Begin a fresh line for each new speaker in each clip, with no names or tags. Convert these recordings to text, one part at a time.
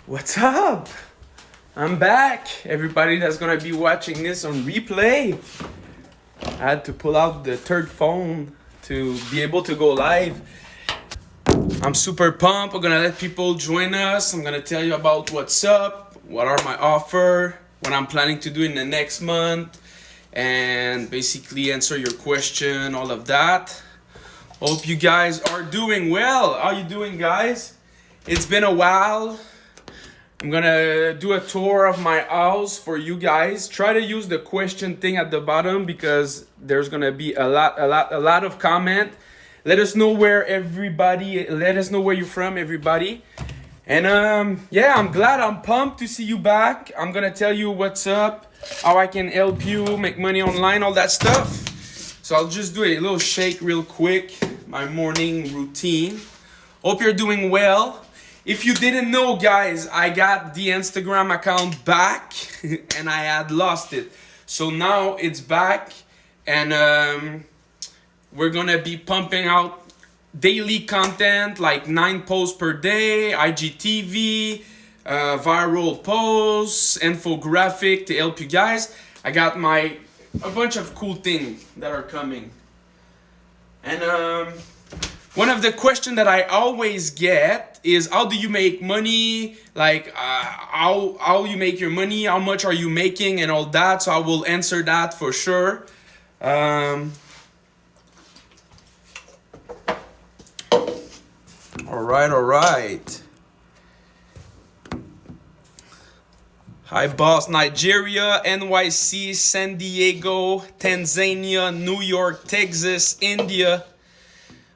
What's up? I'm back. Everybody that's gonna be watching this on replay. I had to pull out the third phone to be able to go live. I'm super pumped. We're gonna let people join us. I'm gonna tell you about what's up, what are my offer, what I'm planning to do in the next month, and basically answer your question, all of that. Hope you guys are doing well. How you doing, guys? It's been a while. I'm gonna do a tour of my house for you guys. Try to use the question thing at the bottom because there's gonna be a lot of comment. Let us know where you're from, everybody. And yeah, I'm glad, I'm pumped to see you back. I'm gonna tell you what's up, how I can help you make money online, all that stuff. So I'll just do a little shake real quick, my morning routine. Hope you're doing well. If you didn't know, guys, I got the Instagram account back and I had lost it. So now it's back, and we're gonna be pumping out daily content, like 9 posts per day, IGTV, viral posts, infographic to help you guys. I got a bunch of cool things that are coming. And one of the questions that I always get is, how do you make money? Like, how you make your money? How much are you making and all that? So I will answer that for sure. All right. Hi, boss. Nigeria, NYC, San Diego, Tanzania, New York, Texas, India.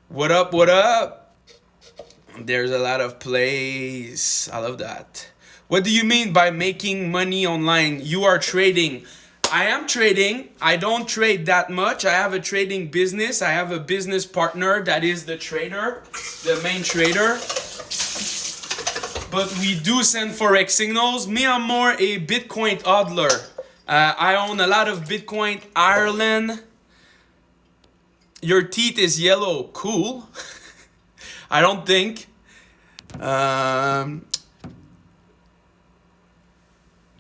What up, what up? There's a lot of plays. I love that. What do you mean by making money online? You are trading. I am trading. I don't trade that much. I have a trading business. I have a business partner that is the trader, the main trader. But we do send Forex signals. Me, I'm more a Bitcoin hodler. I own a lot of Bitcoin Ireland. Your teeth is yellow. Cool. I don't think.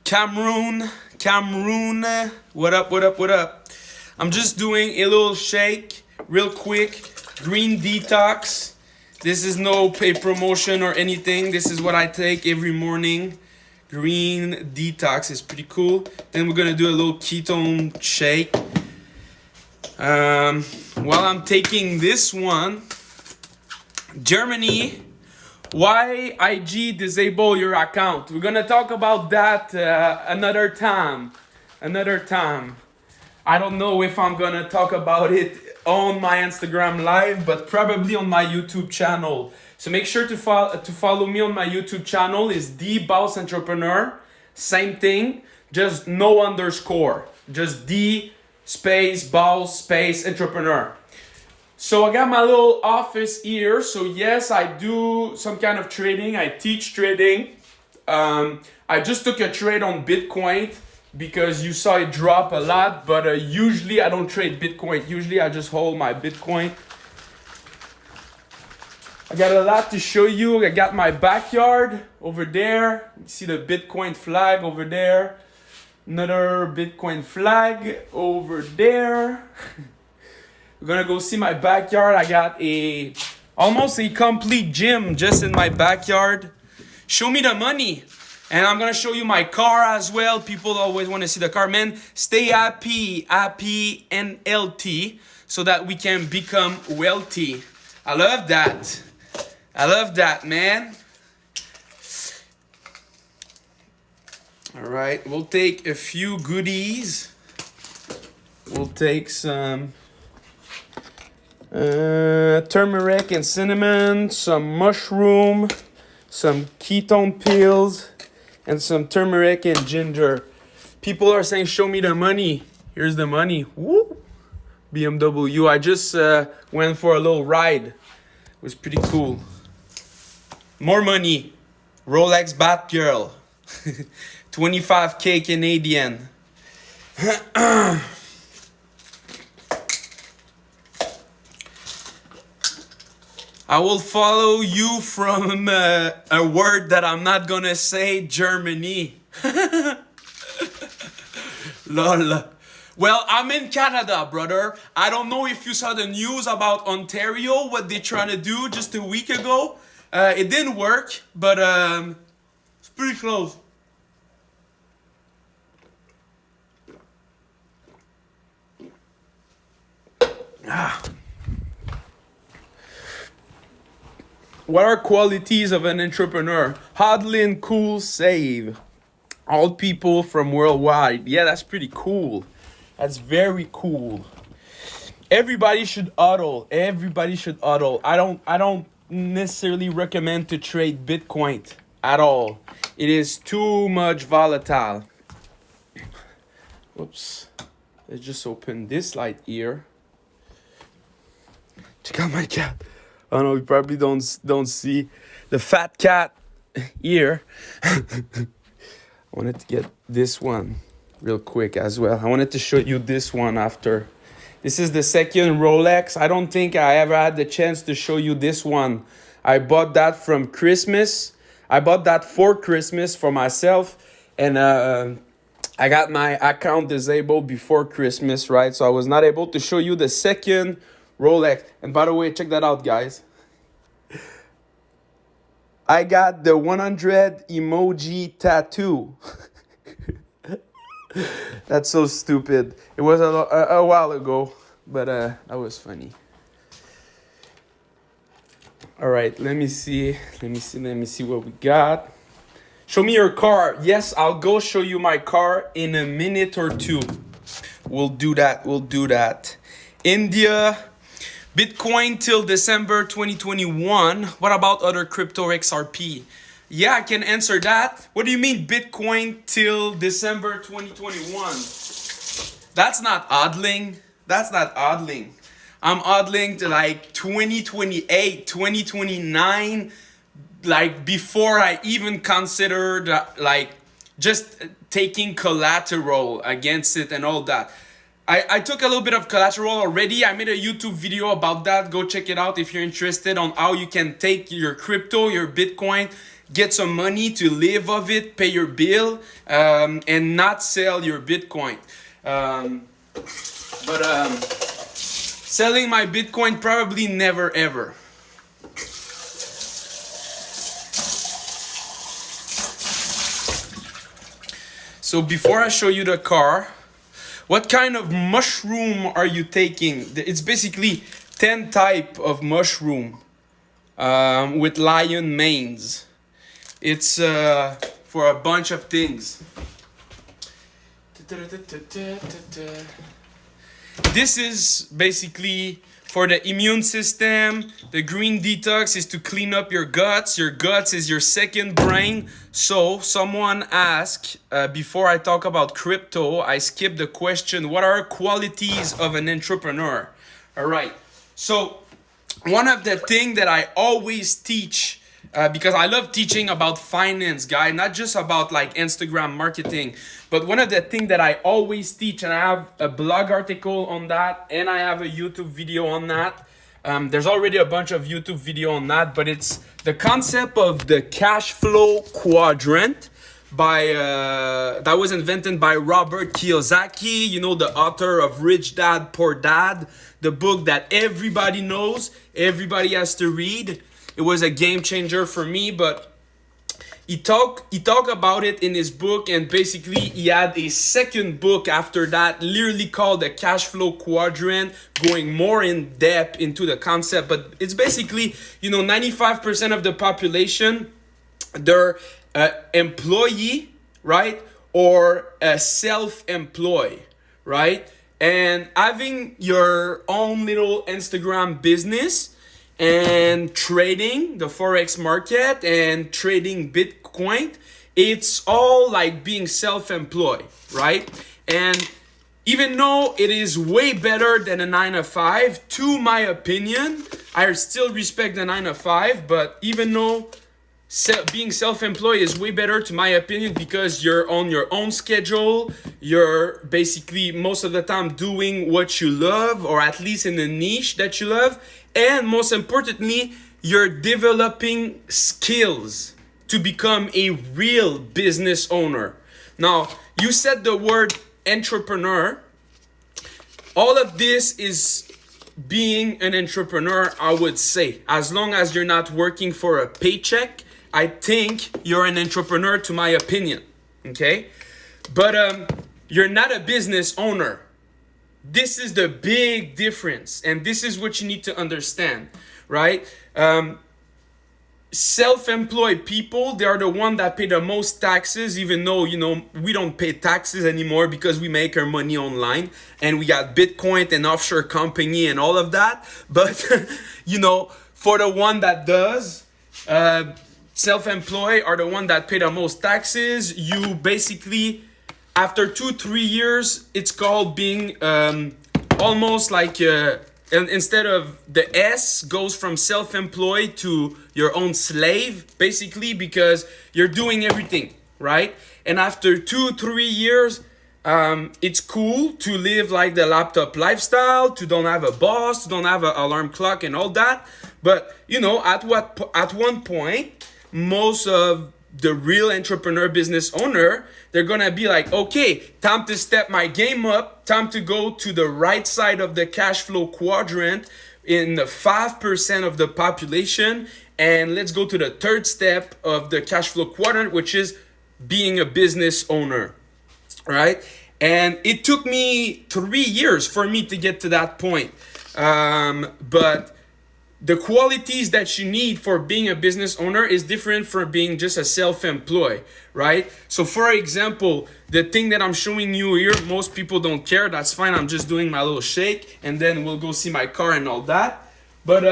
Cameroon. What up, what up, what up? I'm just doing a little shake real quick. Green detox. This is no paid promotion or anything. This is what I take every morning. Green detox is pretty cool. Then we're gonna do a little ketone shake. While I'm taking this one, Germany, why IG disable your account? We're gonna talk about that another time. I don't know if I'm gonna talk about it on my Instagram live, but probably on my YouTube channel. So make sure to follow me on my YouTube channel. Is 𝐉𝐨 Entrepreneur. Same thing, just no underscore. Just 𝐷 space boss space entrepreneur. So I got my little office here. So yes, I do some kind of trading. I teach trading. I just took a trade on Bitcoin because you saw it drop a lot. But usually I don't trade Bitcoin. Usually I just hold my Bitcoin. I got a lot to show you. I got my backyard over there. You see the Bitcoin flag over there. Another Bitcoin flag over there. We're gonna go see my backyard. I got almost a complete gym just in my backyard. Show me the money. And I'm gonna show you my car as well. People always want to see the car. Man, stay happy and healthy so that we can become wealthy. I love that, man. All right, we'll take a few goodies. We'll take some turmeric and cinnamon, some mushroom, some ketone pills, and some turmeric and ginger. People are saying, show me the money. Here's the money. Woo! BMW. I just went for a little ride. It was pretty cool. More money. Rolex Batgirl. 25K Canadian. I will follow you from a word that I'm not gonna say, Germany. Lol. Well, I'm in Canada, brother. I don't know if you saw the news about Ontario, what they're trying to do just a week ago. It didn't work, but it's pretty close. What are qualities of an entrepreneur? Hodlin Cool Save. All people from worldwide. Yeah, that's pretty cool. That's very cool. Everybody should hodl. Everybody should hodl. I don't necessarily recommend to trade Bitcoin at all. It is too much volatile. Whoops. Let's just open this light here. Check out my cat. Oh no, you probably don't see the fat cat here. I wanted to get this one real quick as well. I wanted to show you this one after. This is the second Rolex. I don't think I ever had the chance to show you this one. I bought that from Christmas. I bought that for Christmas for myself. And I got my account disabled before Christmas, right? So I was not able to show you the second Rolex. And by the way, check that out, guys. I got the 100 emoji tattoo. That's so stupid. It was a while ago, but that was funny. All right, let me see what we got. Show me your car. Yes, I'll go show you my car in a minute or two. We'll do that. India, Bitcoin till December 2021. What about other crypto XRP? Yeah, I can answer that. What do you mean Bitcoin till December 2021? That's not hodling. I'm hodling to like 2028, 2029, like before I even considered like just taking collateral against it and all that. I took a little bit of collateral already. I made a YouTube video about that. Go check it out if you're interested on how you can take your crypto, your Bitcoin, get some money to live of it, pay your bill, and not sell your Bitcoin. Selling my Bitcoin, probably never ever. So before I show you the car, what kind of mushroom are you taking? It's basically 10 type of mushroom with lion manes. It's for a bunch of things. This is basically for the immune system. The green detox is to clean up your guts. Your guts is your second brain. So someone asked, before I talk about crypto, I skipped the question, what are qualities of an entrepreneur? All right. So one of the things that I always teach, because I love teaching about finance, guys, not just about like Instagram marketing, but one of the things that I always teach, and I have a blog article on that, and I have a YouTube video on that. There's already a bunch of YouTube video on that, but it's the concept of the cash flow quadrant that was invented by Robert Kiyosaki, you know, the author of Rich Dad, Poor Dad, the book that everybody knows, everybody has to read. It was a game changer for me, but he talk about it in his book, and basically he had a second book after that, literally called the Cash Flow Quadrant, going more in depth into the concept. But it's basically, 95% of the population, they're employee, right, or self-employed, right, and having your own little Instagram business and trading the forex market and trading Bitcoin, it's all like being self-employed, right? And even though it is way better than a 9-to-5, to my opinion, I still respect the 9-to-5, but even though being self-employed is way better to my opinion, because you're on your own schedule, you're basically most of the time doing what you love, or at least in a niche that you love, and most importantly, you're developing skills to become a real business owner. Now, you said the word entrepreneur. All of this is being an entrepreneur, I would say. As long as you're not working for a paycheck, I think you're an entrepreneur, to my opinion. Okay? But you're not a business owner. This is the big difference. And this is what you need to understand, right? Self-employed people, they are the one that pay the most taxes, even though, we don't pay taxes anymore because we make our money online and we got Bitcoin and offshore company and all of that. But, for the one that does, self-employed are the one that pay the most taxes. You basically, after 2-3 years, it's called being almost like and instead of the S goes from self-employed to your own slave, basically, because you're doing everything, right? And after 2-3 years, it's cool to live like the laptop lifestyle, to don't have a boss, to don't have an alarm clock and all that. But, at one point, most of the real entrepreneur business owner, they're gonna be like, okay, time to step my game up, time to go to the right side of the cash flow quadrant in the 5% of the population, and let's go to the third step of the cash flow quadrant, which is being a business owner, right? And it took me 3 years for me to get to that point. But the qualities that you need for being a business owner is different from being just a self-employed, right? So for example, the thing that I'm showing you here, most people don't care. That's fine. I'm just doing my little shake and then we'll go see my car and all that. But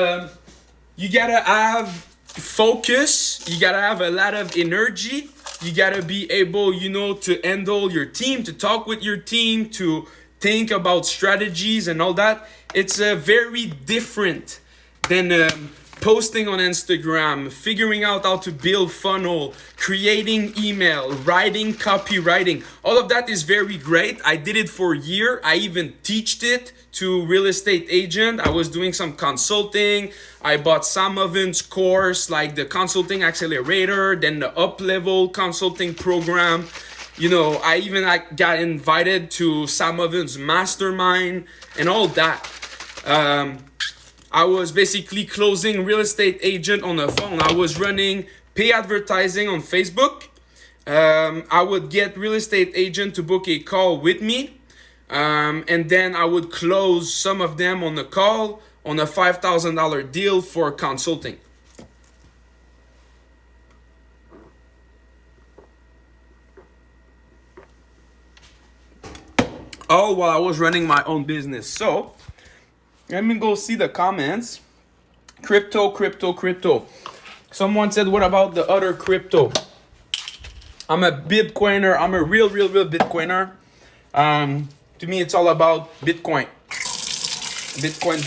you gotta have focus. You gotta have a lot of energy. You gotta be able, to handle your team, to talk with your team, to think about strategies and all that. It's a very different than posting on Instagram, figuring out how to build funnel, creating email, writing, copywriting. All of that is very great. I did it for a year. I even teached it to real estate agent. I was doing some consulting. I bought 𝐉𝐸𝐬𝐧 course, like the consulting accelerator, then the up-level consulting program. I even got invited to 𝐉𝐸𝐬𝐧 mastermind and all that. I was basically closing real estate agent on the phone. I was running pay advertising on Facebook. I would get real estate agent to book a call with me. And then I would close some of them on the call on a $5,000 deal for consulting. All while I was running my own business. So let me go see the comments. Crypto. Someone said, what about the other crypto? I'm a Bitcoiner. I'm a real Bitcoiner. To me, it's all about Bitcoin. Bitcoin.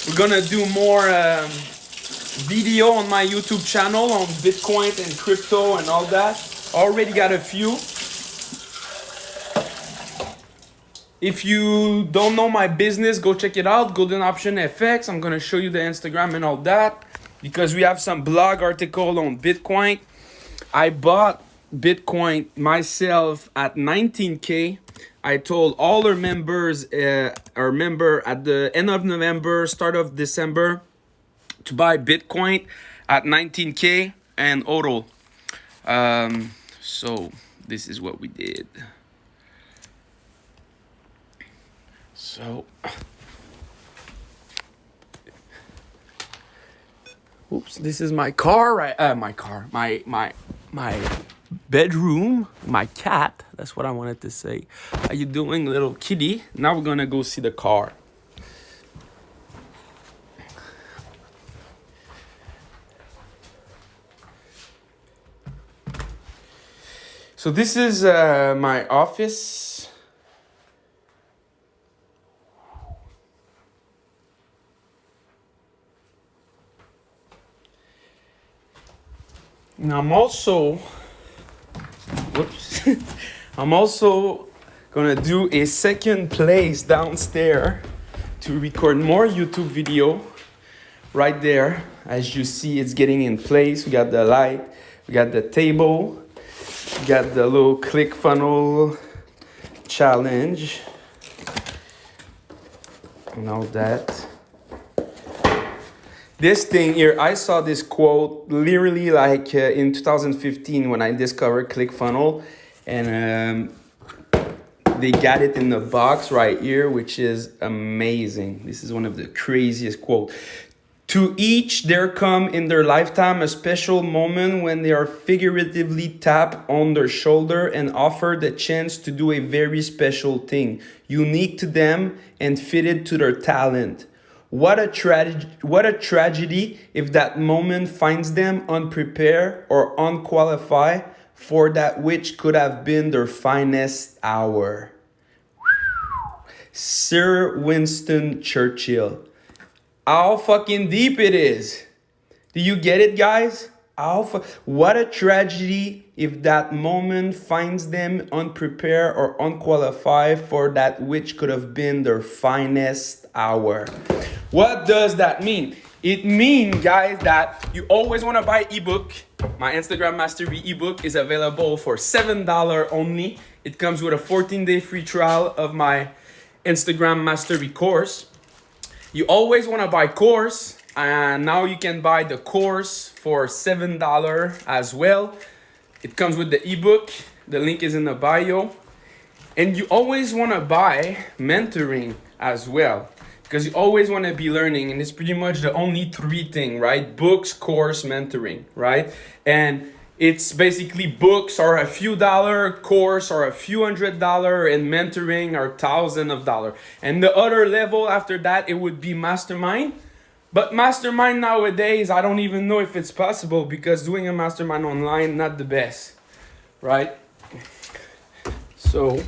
We're gonna do more video on my YouTube channel on Bitcoin and crypto and all that. Already got a few. If you don't know my business, go check it out. Golden Option FX. I'm gonna show you the Instagram and all that because we have some blog article on Bitcoin. I bought Bitcoin myself at 19K. I told all our members, our member at the end of November, start of December, to buy Bitcoin at 19K and auto. So this is what we did. So, oops, this is my car, right? My bedroom, my cat. That's what I wanted to say. How you doing, little kitty? Now we're gonna go see the car. So this is my office. And I'm also, I'm also gonna do a second place downstairs to record more YouTube video. Right there, as you see, it's getting in place. We got the light, we got the table, we got the little ClickFunnels challenge and all that. This thing here, I saw this quote literally like in 2015 when I discovered ClickFunnels, and they got it in the box right here, which is amazing. This is one of the craziest quotes. To each there come in their lifetime a special moment when they are figuratively tapped on their shoulder and offered the chance to do a very special thing, unique to them and fitted to their talent. What a tragedy if that moment finds them unprepared or unqualified for that which could have been their finest hour. Sir Winston Churchill. How fucking deep it is. Do you get it, guys? What a tragedy if that moment finds them unprepared or unqualified for that which could have been their finest hour. What does that mean? It means, guys, that you always want to buy ebook. My Instagram Mastery ebook is available for $7 only. It comes with a 14-day free trial of my Instagram Mastery course. You always want to buy course, and now you can buy the course for $7 as well. It comes with the ebook. The link is in the bio. And you always want to buy mentoring as well, because you always want to be learning, and it's pretty much the only three things, right? Books, course, mentoring, right? And it's basically books are a few dollars, course are a few $100s, and mentoring are thousands of dollars. And the other level after that, it would be mastermind. But mastermind nowadays, I don't even know if it's possible, because doing a mastermind online, not the best, right? So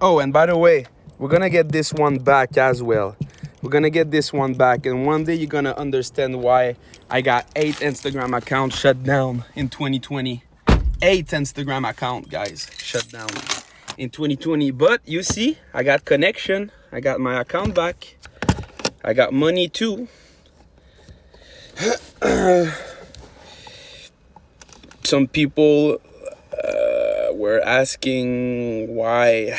oh, and by the way, we're gonna get this one back as well. We're gonna get this one back, and one day you're gonna understand why I got 8 Instagram accounts shut down in 2020. 8 Instagram account, guys, shut down in 2020. But you see, I got connection. I got my account back. I got money too. Some people were asking why.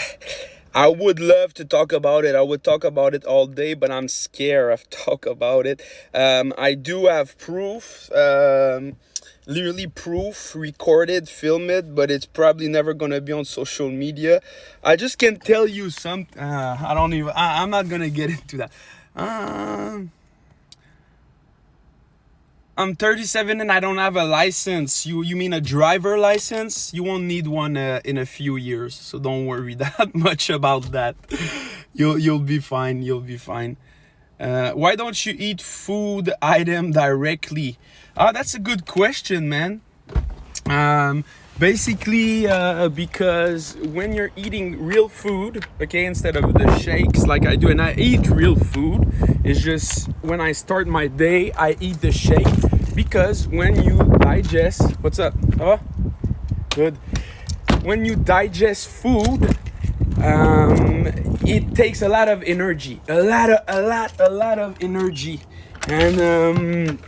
I would love to talk about it. I would talk about it all day, but I'm scared of talk about it. I do have proof, literally proof, recorded, film it, but it's probably never gonna be on social media. I just can tell you something. I'm not gonna get into that. I'm 37 and I don't have a license. You mean a driver license? You won't need one in a few years, so don't worry that much about that. You'll be fine. You'll be fine. Why don't you eat food item directly? That's a good question, man. Basically, because when you're eating real food, okay, instead of the shakes like I do, and I eat real food, it's just when I start my day, I eat the shake, because when you digest, what's up? Oh, good. When you digest food, it takes a lot of energy, a lot of energy, and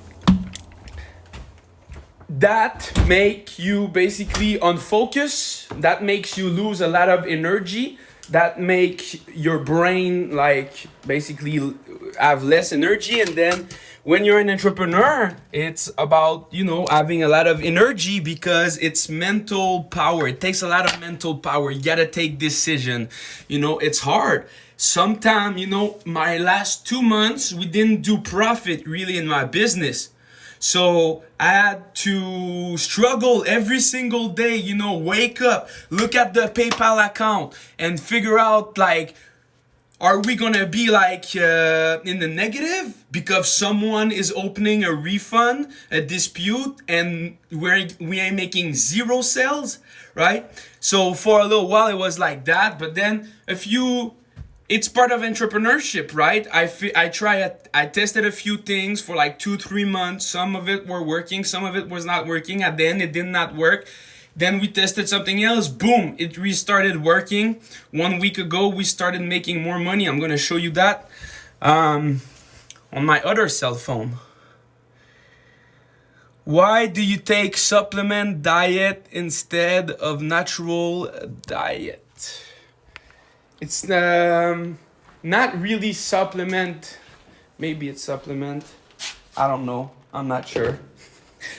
that make you basically unfocus. That makes you lose a lot of energy. That make your brain like basically have less energy. And then when you're an entrepreneur, it's about, having a lot of energy, because it's mental power. It takes a lot of mental power. You gotta take decision. It's hard. Sometimes, my last 2 months, we didn't do profit really in my business. So I had to struggle every single day, you know, wake up, look at the PayPal account and figure out like, are we gonna be like in the negative because someone is opening a refund, a dispute, and we are making 0 sales, right? So for a little while it was like that, but then it's part of entrepreneurship, right? I tested a few things for like 2-3 months. Some of it were working, some of it was not working. At the end it did not work. Then we tested something else. Boom, it restarted working. 1 week ago, we started making more money. I'm going to show you that on my other cell phone. Why do you take supplement diet instead of natural diet? It's not really supplement. Maybe it's supplement. I don't know. I'm not sure.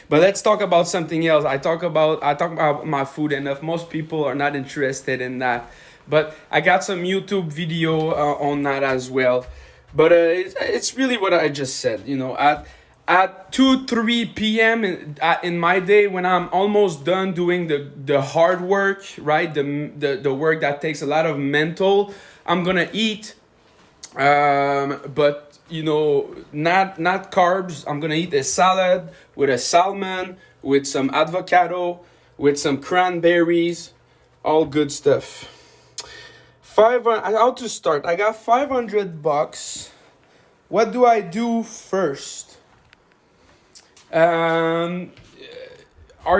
But let's talk about something else. I talk about my food enough. Most people are not interested in that. But I got some YouTube video on that as well. But it's really what I just said. You know, at 2-3 p.m. in my day, when I'm almost done doing the hard work, right? The work that takes a lot of mental, I'm gonna eat. But you know, not carbs. I'm gonna eat a salad with a salmon, with some avocado, with some cranberries, all good stuff. How to start? I got $500. What do I do first? Are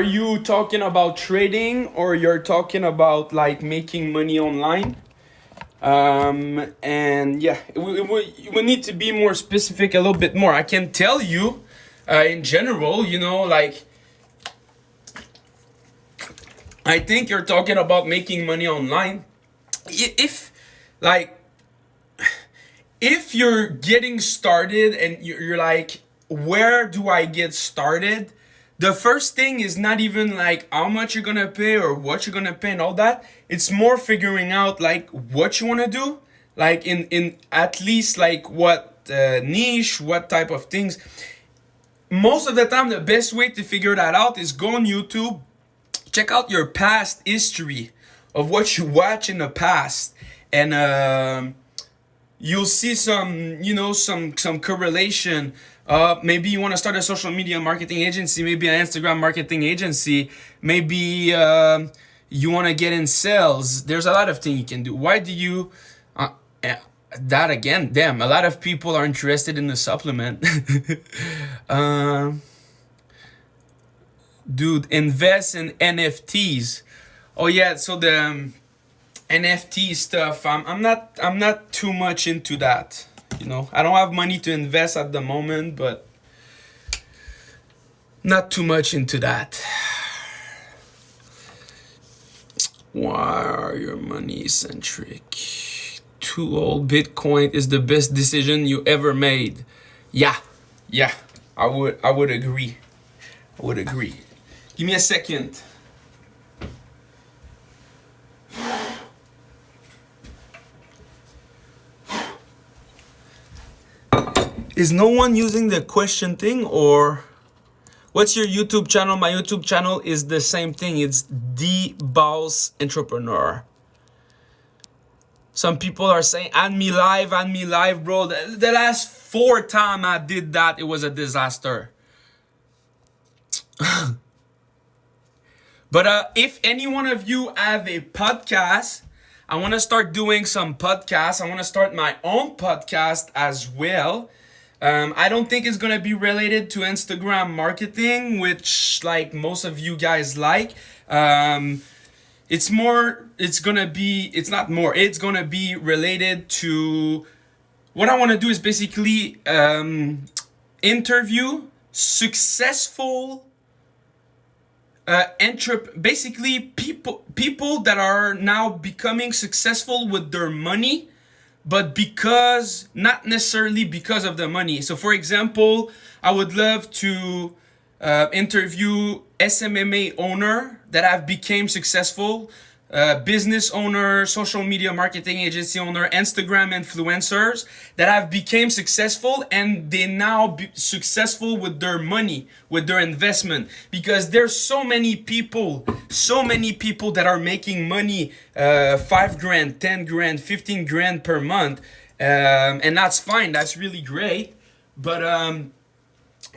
you talking about trading, or you're talking about like making money online? And yeah, we need to be more specific a little bit more. I can tell you, in general, you know, like, I think you're talking about making money online. If you're getting started and you're like, where do I get started? The first thing is not even like how much you're gonna pay or what you're gonna pay and all that. It's more figuring out like what you wanna do, like in at least like what niche, what type of things. Most of the time, the best way to figure that out is go on YouTube, check out your past history of what you watch in the past, and you'll see some, you know, some correlation. Maybe you want to start a social media marketing agency, maybe an Instagram marketing agency, maybe you want to get in sales. There's a lot of things you can do. Why do you that again? Damn, a lot of people are interested in the supplement. Dude, invest in NFTs. Oh yeah, so the NFT stuff, I'm not too much into that. You know, I don't have money to invest at the moment, but not too much into that. Why are you money centric? Too old. Bitcoin is the best decision you ever made. Yeah, I would agree. Give me a second. Is no one using the question thing, or what's your YouTube channel? My YouTube channel is the same thing. It's 𝐉𝐨𝐲 Entrepreneur. Some people are saying, add me live, bro. The last 4 times I did that, it was a disaster. But if any one of you have a podcast, I want to start doing some podcasts. I want to start my own podcast as well. I don't think it's going to be related to Instagram marketing, which like most of you guys like. It's going to be related to what I want to do is basically interview successful basically people that are now becoming successful with their money, but not necessarily because of the money. So for example, I would love to interview SMMA owner that have became successful, business owner, social media marketing agency owner, Instagram influencers that have become successful, and they now be successful with their money, with their investment, because there's so many people that are making money, 5 grand, 10 grand, 15 grand per month, and that's fine, that's really great, but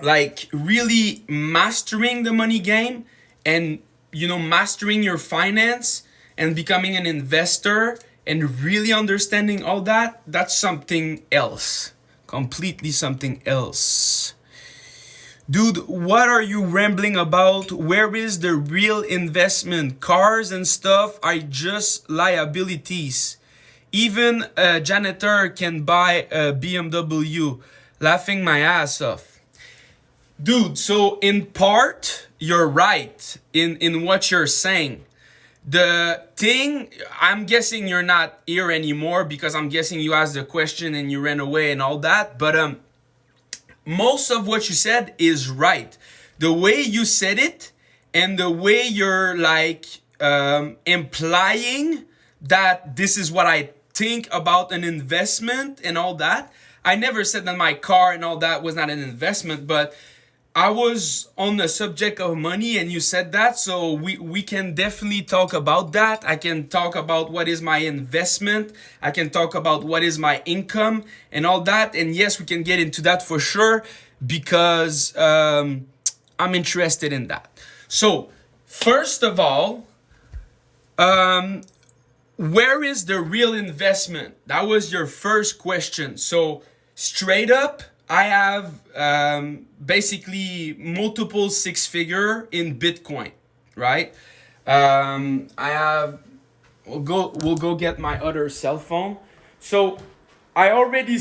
like really mastering the money game, and mastering your finance and becoming an investor and really understanding all that, that's something else. Completely something else. Dude, what are you rambling about? Where is the real investment? Cars and stuff are just liabilities. Even a janitor can buy a BMW. Laughing my ass off. Dude, so in part, you're right in what you're saying. The thing, I'm guessing you're not here anymore because I'm guessing you asked the question and you ran away and all that. But most of what you said is right. The way you said it and the way you're like implying that this is what I think about an investment and all that. I never said that my car and all that was not an investment, but I was on the subject of money and you said that, so we can definitely talk about that. I can talk about what is my investment. I can talk about what is my income and all that. And yes, we can get into that for sure because I'm interested in that. So first of all, where is the real investment? That was your first question. So straight up, I have basically multiple 6-figure in Bitcoin, right? I have. We'll go get my other cell phone. So I already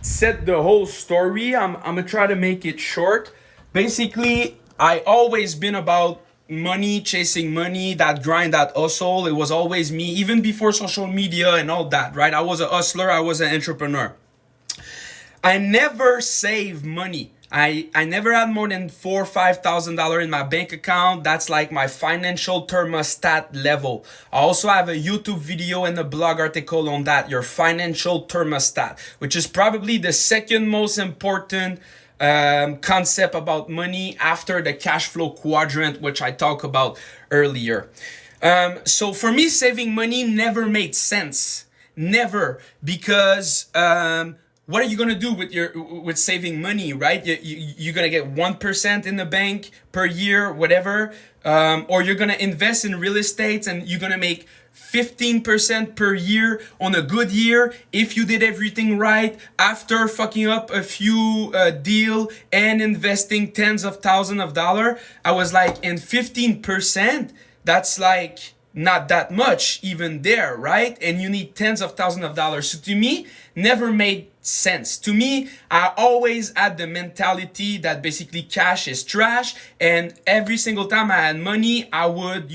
said the whole story. I'm gonna try to make it short. Basically, I always been about money, chasing money, that grind, that hustle. It was always me, even before social media and all that, right? I was a hustler. I was an entrepreneur. I never saved money. I never had more than $4,000 or $5,000 in my bank account. That's like my financial thermostat level. I also have a YouTube video and a blog article on that, your financial thermostat, which is probably the second most important concept about money after the cash flow quadrant, which I talked about earlier. So for me, saving money never made sense. Never. Because what are you gonna do with saving money, right? You're gonna get 1% in the bank per year, whatever, or you're gonna invest in real estate and you're gonna make 15% per year on a good year if you did everything right after fucking up a few deal and investing tens of thousands of dollars. I was like, and 15%, that's like not that much even there, right? And you need tens of thousands of dollars. So to me, never made sense. To me, I always had the mentality that basically cash is trash. And every single time I had money, I would,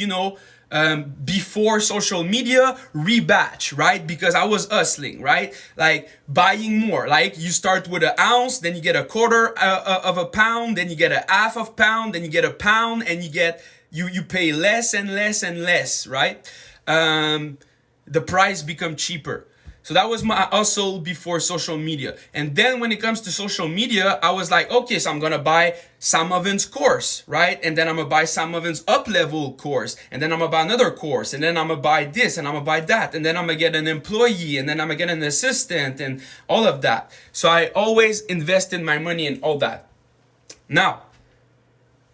before social media, rebatch, right? Because I was hustling, right? Like buying more. Like you start with an ounce, then you get a quarter of a pound, then you get a half of pound, then you get a pound, and you pay less and less and less, right? The price become cheaper. So that was my hustle before social media. And then when it comes to social media, I was like, okay, so I'm going to buy Sam Oven's course, right? And then I'm going to buy Sam Oven's up-level course. And then I'm going to buy another course. And then I'm going to buy this and I'm going to buy that. And then I'm going to get an employee. And then I'm going to get an assistant and all of that. So I always invested my money in all that. Now,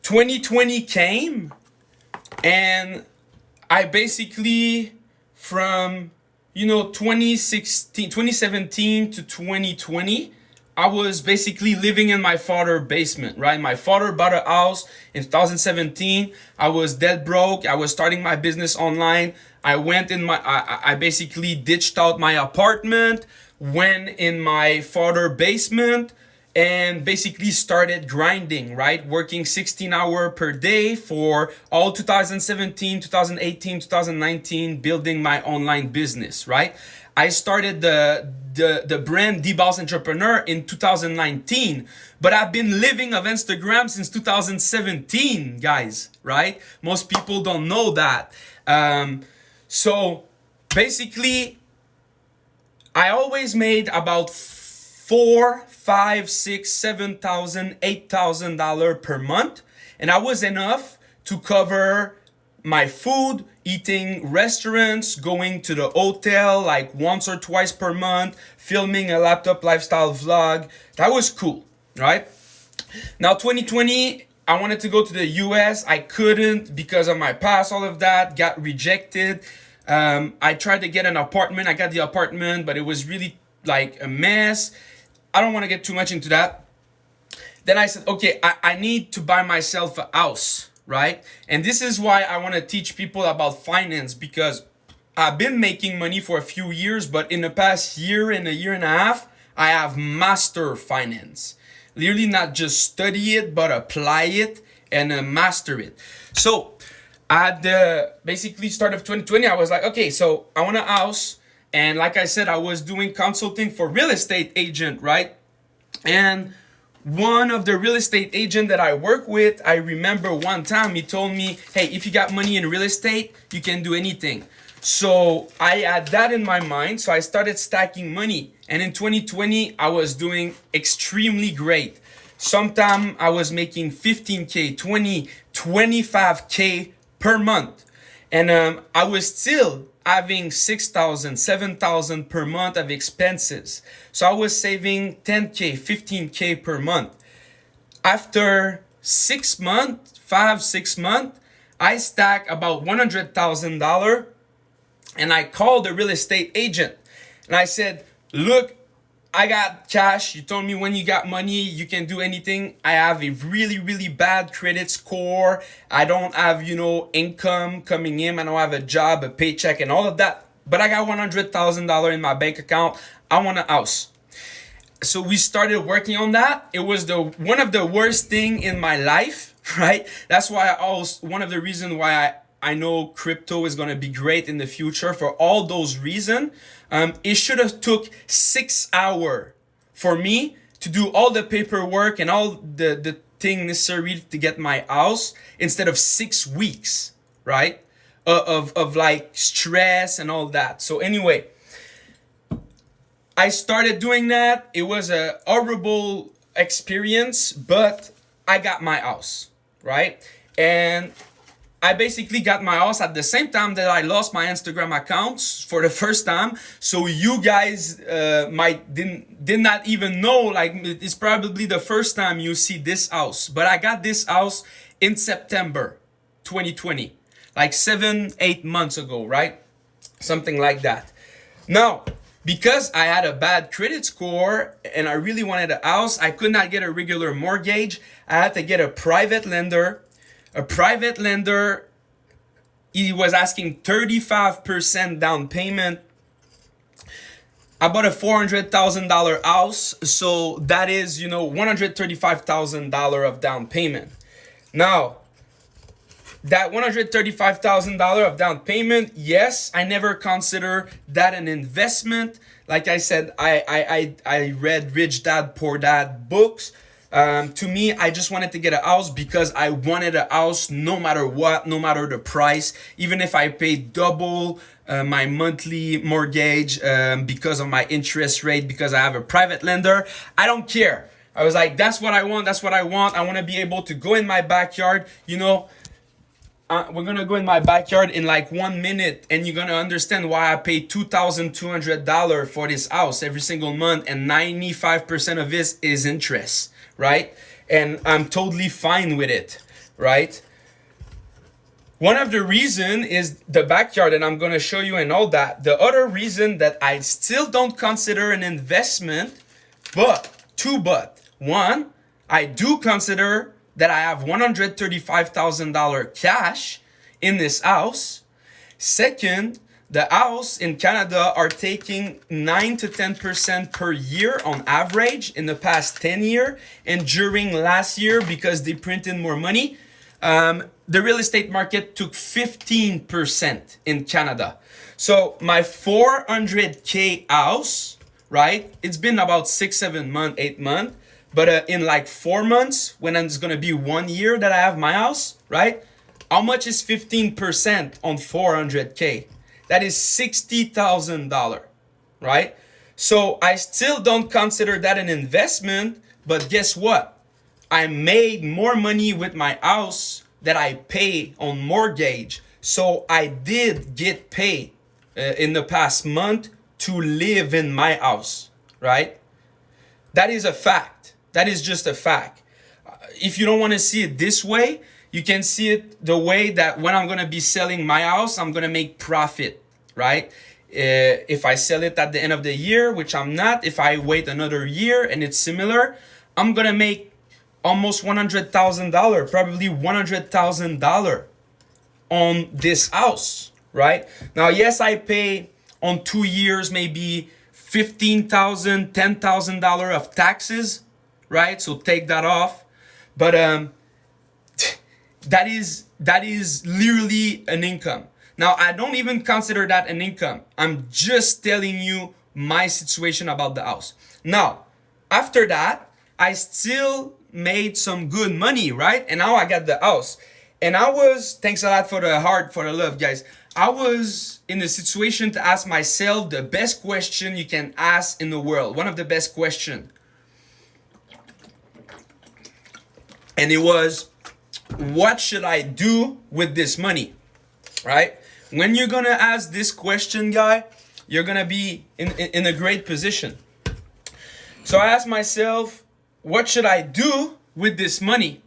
2020 came and I basically from 2017 to 2020, I was basically living in my father's basement, right? My father bought a house in 2017. I was dead broke. I was starting my business online. I basically ditched out my apartment, went in my father's basement, and basically started grinding, right? Working 16 hours per day for all 2017, 2018, 2019, building my online business, right? I started the brand 𝐉𝐨𝐢𝐧 Entrepreneur in 2019, but I've been living off Instagram since 2017, guys, right? Most people don't know that. So basically, I always made about $4,000, $5,000, $6,000, $7,000, $8,000 per month, and that was enough to cover my food, eating restaurants, going to the hotel like once or twice per month, filming a laptop lifestyle vlog. That was cool, right? Now 2020, I wanted to go to the US. I couldn't because of my past, all of that got rejected. I tried to get an apartment. I got the apartment, but it was really like a mess. I don't want to get too much into that. Then I said, okay, I need to buy myself a house, right? And this is why I want to teach people about finance, because I've been making money for a few years, but in the past year and a year and a half, I have mastered finance. Literally not just study it, but apply it and master it. So at the basically start of 2020, I was like, okay, so I want a house. And like I said, I was doing consulting for real estate agent, right? And one of the real estate agent that I work with, I remember one time he told me, hey, if you got money in real estate, you can do anything. So I had that in my mind. So I started stacking money. And in 2020, I was doing extremely great. Sometime I was making 15K, 20, 25K per month. And I was still having 6,000, 7,000 per month of expenses. So I was saving 10K, 15K per month. After 6 months, 6 months, I stacked about $100,000, and I called the real estate agent and I said, look, I got cash. You told me when you got money, you can do anything. I have a really, really bad credit score. I don't have, income coming in. I don't have a job, a paycheck, and all of that. But I got $100,000 in my bank account. I want a house. So we started working on that. It was one of the worst thing in my life, right? That's why one of the reasons why I know crypto is going to be great in the future for all those reasons. It should have took 6 hours for me to do all the paperwork and all the thing necessary to get my house instead of 6 weeks, right? Of like stress and all that. So anyway, I started doing that. It was a horrible experience, but I got my house, right? And I basically got my house at the same time that I lost my Instagram accounts for the first time. So you guys did not even know, like it's probably the first time you see this house. But I got this house in September 2020, like 7-8 months ago, right? Something like that. Now, because I had a bad credit score and I really wanted a house, I could not get a regular mortgage. I had to get a private lender. A private lender, he was asking 35% down payment. I bought a $400,000 house, so that is, $135,000 of down payment. Now, that $135,000 of down payment, yes, I never consider that an investment. Like I said, I read Rich Dad, Poor Dad books. To me, I just wanted to get a house because I wanted a house no matter what, no matter the price, even if I paid double my monthly mortgage because of my interest rate, because I have a private lender. I don't care. I was like, that's what I want. That's what I want. I want to be able to go in my backyard. We're going to go in my backyard in like 1 minute, and you're going to understand why I pay $2,200 for this house every single month, and 95% of this is interest, right? And I'm totally fine with it, right? One of the reason is the backyard, and I'm going to show you and all that. The other reason that I still don't consider an investment, but one, I do consider that I have $135,000 cash in this house. Second, the house in Canada are taking 9 to 10% per year on average in the past 10 years. And during last year, because they printed more money, the real estate market took 15% in Canada. So my 400K house, right? It's been about 6, 7 months, 8 months. But in like 4 months, when it's going to be 1 year that I have my house, right? How much is 15% on 400K? that is $60,000, right? So I still don't consider that an investment, but guess what? I made more money with my house that I pay on mortgage. So I did get paid in the past month to live in my house, right? That is a fact. That is just a fact. If you don't want to see it this way, you can see it the way that when I'm going to be selling my house, I'm going to make profit, right? If I sell it at the end of the year, which I'm not, if I wait another year and it's similar, I'm going to make almost $100,000, probably $100,000 on this house, right? Now, yes, I pay on 2 years, maybe $15,000, $10,000 of taxes, right? So take that off. But that is literally an income. Now, I don't even consider that an income. I'm just telling you my situation about the house. Now, after that, I still made some good money, right? And now I got the house. And I was, thanks a lot for the heart, for the love, guys. I was in a situation to ask myself the best question you can ask in the world. One of the best questions. And it was, what should I do with this money, right? When you're going to ask this question, guy, you're going to be in a great position. So I asked myself, what should I do with this money?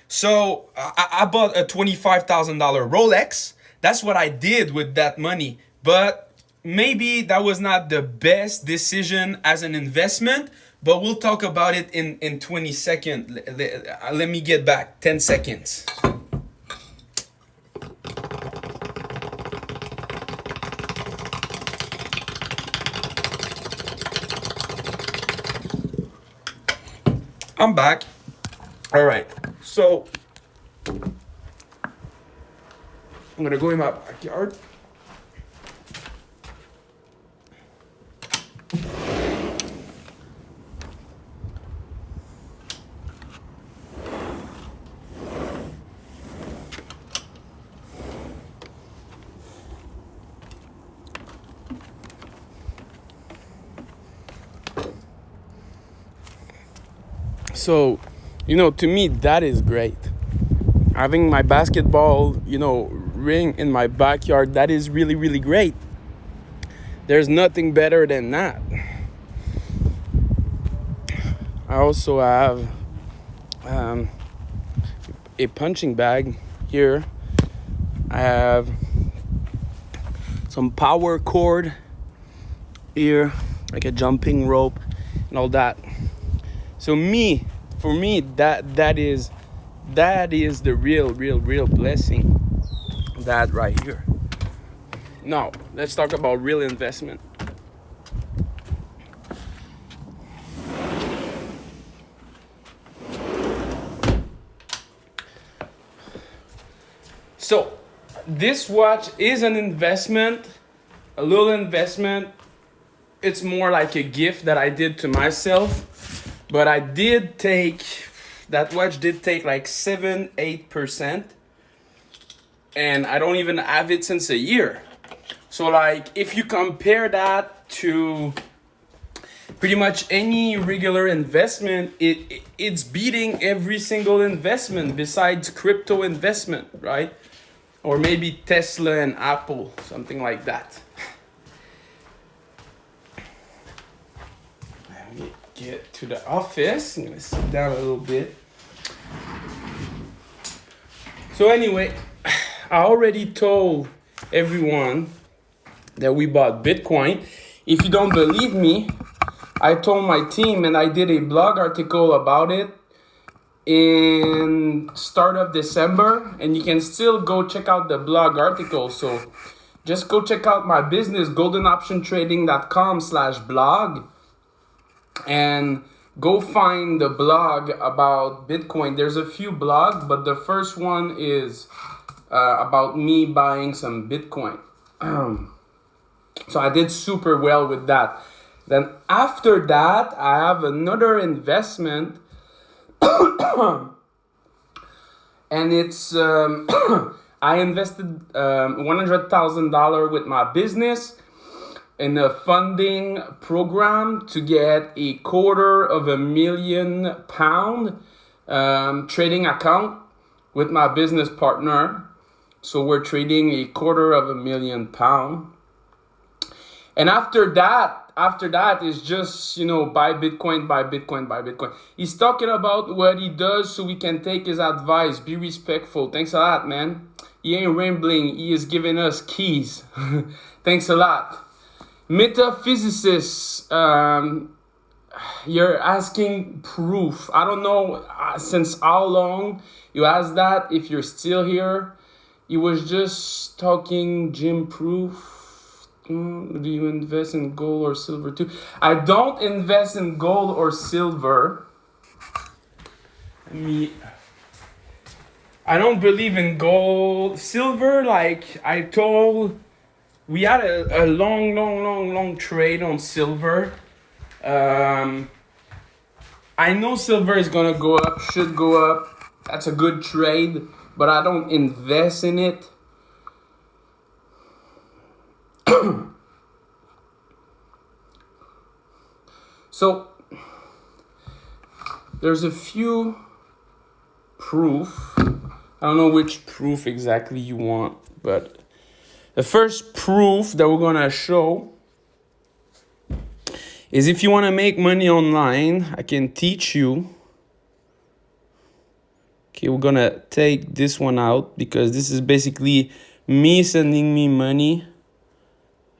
So I bought a $25,000 Rolex. That's what I did with that money. But maybe that was not the best decision as an investment. But we'll talk about it in 20 seconds. Let me get back. 10 seconds. I'm back. All right. So I'm going to go in my backyard. So, to me, that is great. Having my basketball, ring in my backyard, that is really, really great. There's nothing better than that. I also have a punching bag here. I have some power cord here, like a jumping rope and all that. So for me, that is the real blessing. That right here. Now, let's talk about real investment. So, this watch is an investment, a little investment. It's more like a gift that I did to myself. But that watch did take like 7-8%. And I don't even have it since a year. So like, if you compare that to pretty much any regular investment, it's beating every single investment besides crypto investment, right? Or maybe Tesla and Apple, something like that. Let me get to the office. I'm gonna sit down a little bit. So anyway, I already told everyone that we bought Bitcoin. If you don't believe me, I told my team and I did a blog article about it in start of December, and you can still go check out the blog article. So just go check out my business, goldenoptiontrading.com/blog, and go find the blog about Bitcoin. There's a few blogs, but the first one is about me buying some Bitcoin. So I did super well with that. Then after that, I have another investment, and it's I invested $100,000 with my business in a funding program to get a £250,000 trading account with my business partner. So we're trading a £250,000. And after that is just, buy Bitcoin, buy Bitcoin, buy Bitcoin. He's talking about what he does so we can take his advice. Be respectful. Thanks a lot, man. He ain't rambling. He is giving us keys. Thanks a lot. Metaphysicists, you're asking proof. I don't know since how long you asked that, if you're still here. He was just talking Jim proof. Do you invest in gold or silver too? I don't invest in gold or silver. I don't believe in gold. Silver, like I told, we had a long trade on silver. I know silver is gonna go up, should go up. That's a good trade, but I don't invest in it. So there's a few proof. I don't know which proof exactly you want, but the first proof that we're gonna show is if you want to make money online, I can teach you. Okay, we're gonna take this one out because this is basically me sending me money.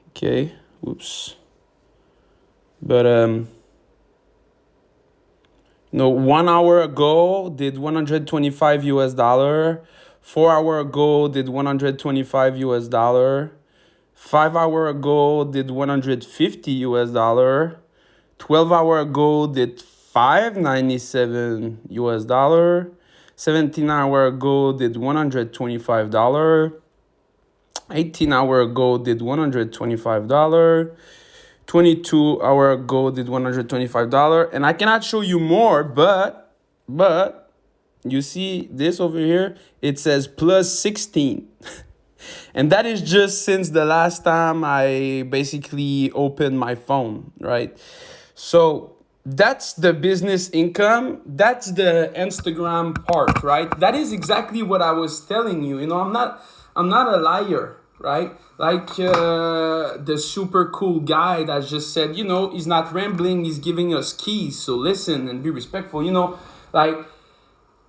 Okay, whoops. But 1 hour ago did $125. 4 hours ago did $125. 5 hours ago did $150. 12 hours ago did $597. 17 hours ago did $125. 18 hours ago did $125. 22 hours ago did $125. And I cannot show you more, but you see this over here, it says plus 16. And that is just since the last time I basically opened my phone, right? So that's the business income. That's the Instagram part, right? That is exactly what I was telling you. I'm not a liar, right? Like the super cool guy that just said, he's not rambling, he's giving us keys. So listen and be respectful. Like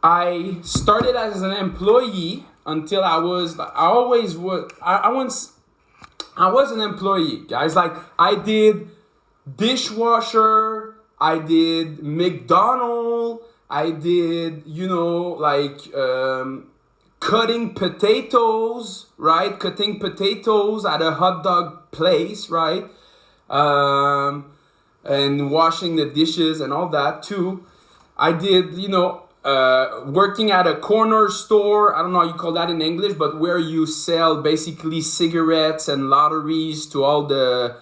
I started as an employee until I was an employee, guys. Like I did dishwasher, I did McDonald's, I did, cutting potatoes, right? Cutting potatoes at a hot dog place, right? And washing the dishes and all that too. I did, working at a corner store. I don't know how you call that in English, but where you sell basically cigarettes and lotteries to all the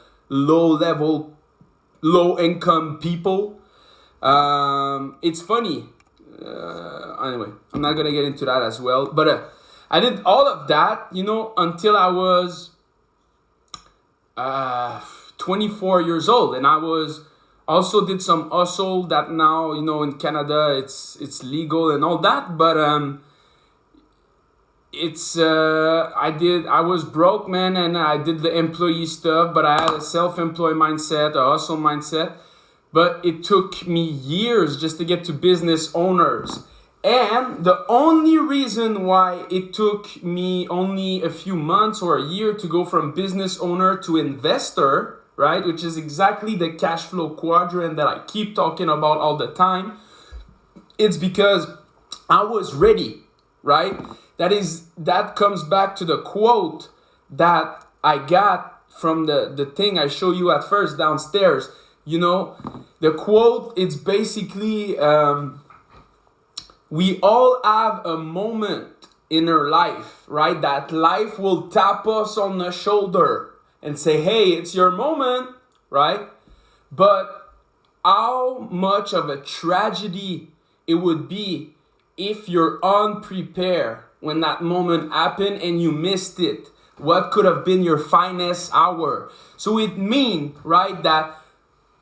low-income people. It's funny. Anyway, I'm not gonna get into that as well. But I did all of that, until I was 24 years old, and I was also did some hustle that now in Canada it's legal and all that. But I was broke, man, and I did the employee stuff, but I had a self-employed mindset, a hustle mindset. But it took me years just to get to business owners. And the only reason why it took me only a few months or a year to go from business owner to investor, right, which is exactly the cash flow quadrant that I keep talking about all the time, it's because I was ready, right? That comes back to the quote that I got from the thing I showed you at first downstairs. The quote, it's basically, we all have a moment in our life, right? That life will tap us on the shoulder and say, hey, it's your moment, right? But how much of a tragedy it would be if you're unprepared when that moment happened and you missed it? What could have been your finest hour? So it means, right, that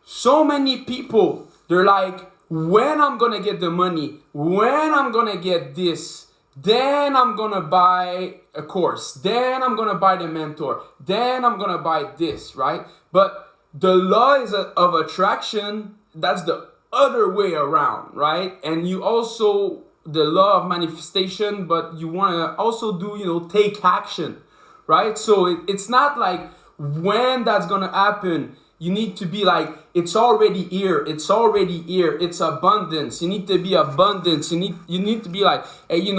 so many people, they're like, when I'm gonna get the money, when I'm gonna get this, then I'm gonna buy a course, then I'm gonna buy the mentor, then I'm gonna buy this, right? But the law of attraction, that's the other way around, right? And you also, the law of manifestation, but you wanna also do, take action, right? So it's not like when that's gonna happen. You need to be like, it's already here. It's already here. It's abundance. You need to be abundance. You need to be like, hey,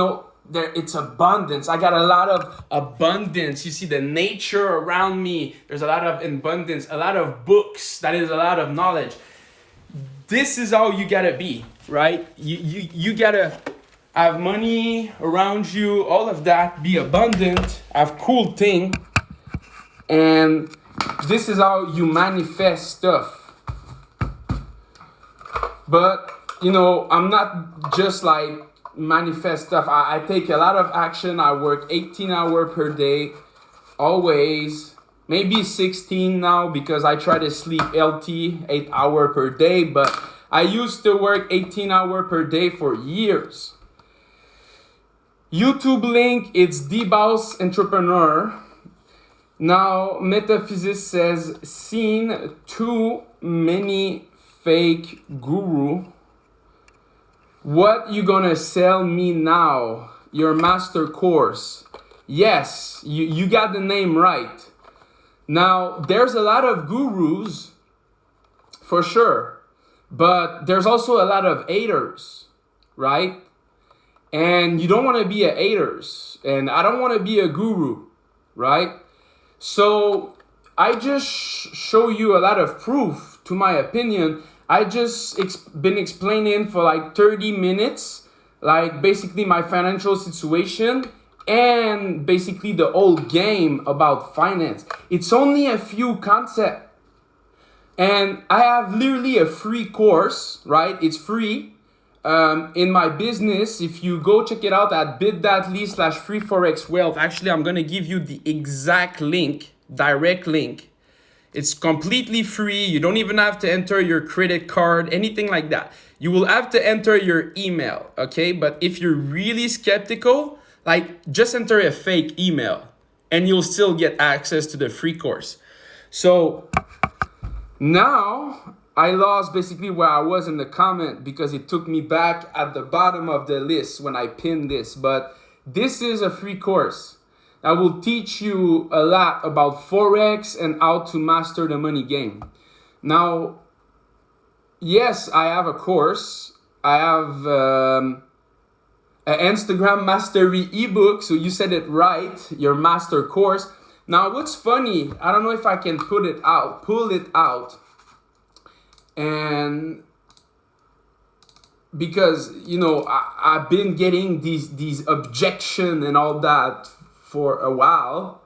it's abundance. I got a lot of abundance. You see the nature around me. There's a lot of abundance, a lot of books. That is a lot of knowledge. This is how you gotta be, right? You gotta have money around you, all of that, be abundant, have cool thing, and this is how you manifest stuff. But, I'm not just like manifest stuff. I take a lot of action. I work 18 hours per day, always. Maybe 16 now because I try to sleep healthy, 8 hours per day. But I used to work 18 hours per day for years. YouTube link, it's 𝐉𝐨𝐢𝐧 Entrepreneur. Now, Metaphysics says, seen too many fake guru. What you gonna sell me now? Your master course. Yes, you got the name right. Now, there's a lot of gurus, for sure. But there's also a lot of haters, right? And you don't want to be a haters. And I don't want to be a guru, right? So I just show you a lot of proof, to my opinion. I just been explaining for like 30 minutes, like basically my financial situation and basically the whole game about finance. It's only a few concepts. And I have literally a free course, right? It's free in my business. If you go check it out at bit.ly/freeforexwealth, actually, I'm going to give you the exact link, direct link. It's completely free. You don't even have to enter your credit card, anything like that. You will have to enter your email, okay? But if you're really skeptical, like just enter a fake email and you'll still get access to the free course. So now I lost basically where I was in the comment because it took me back at the bottom of the list when I pinned this. But this is a free course. I will teach you a lot about Forex and how to master the money game. Now, yes, I have a course. I have an Instagram mastery ebook. So you said it right, your master course. Now, what's funny, I don't know if I can pull it out. And because, I've been getting these objections and all that for a while,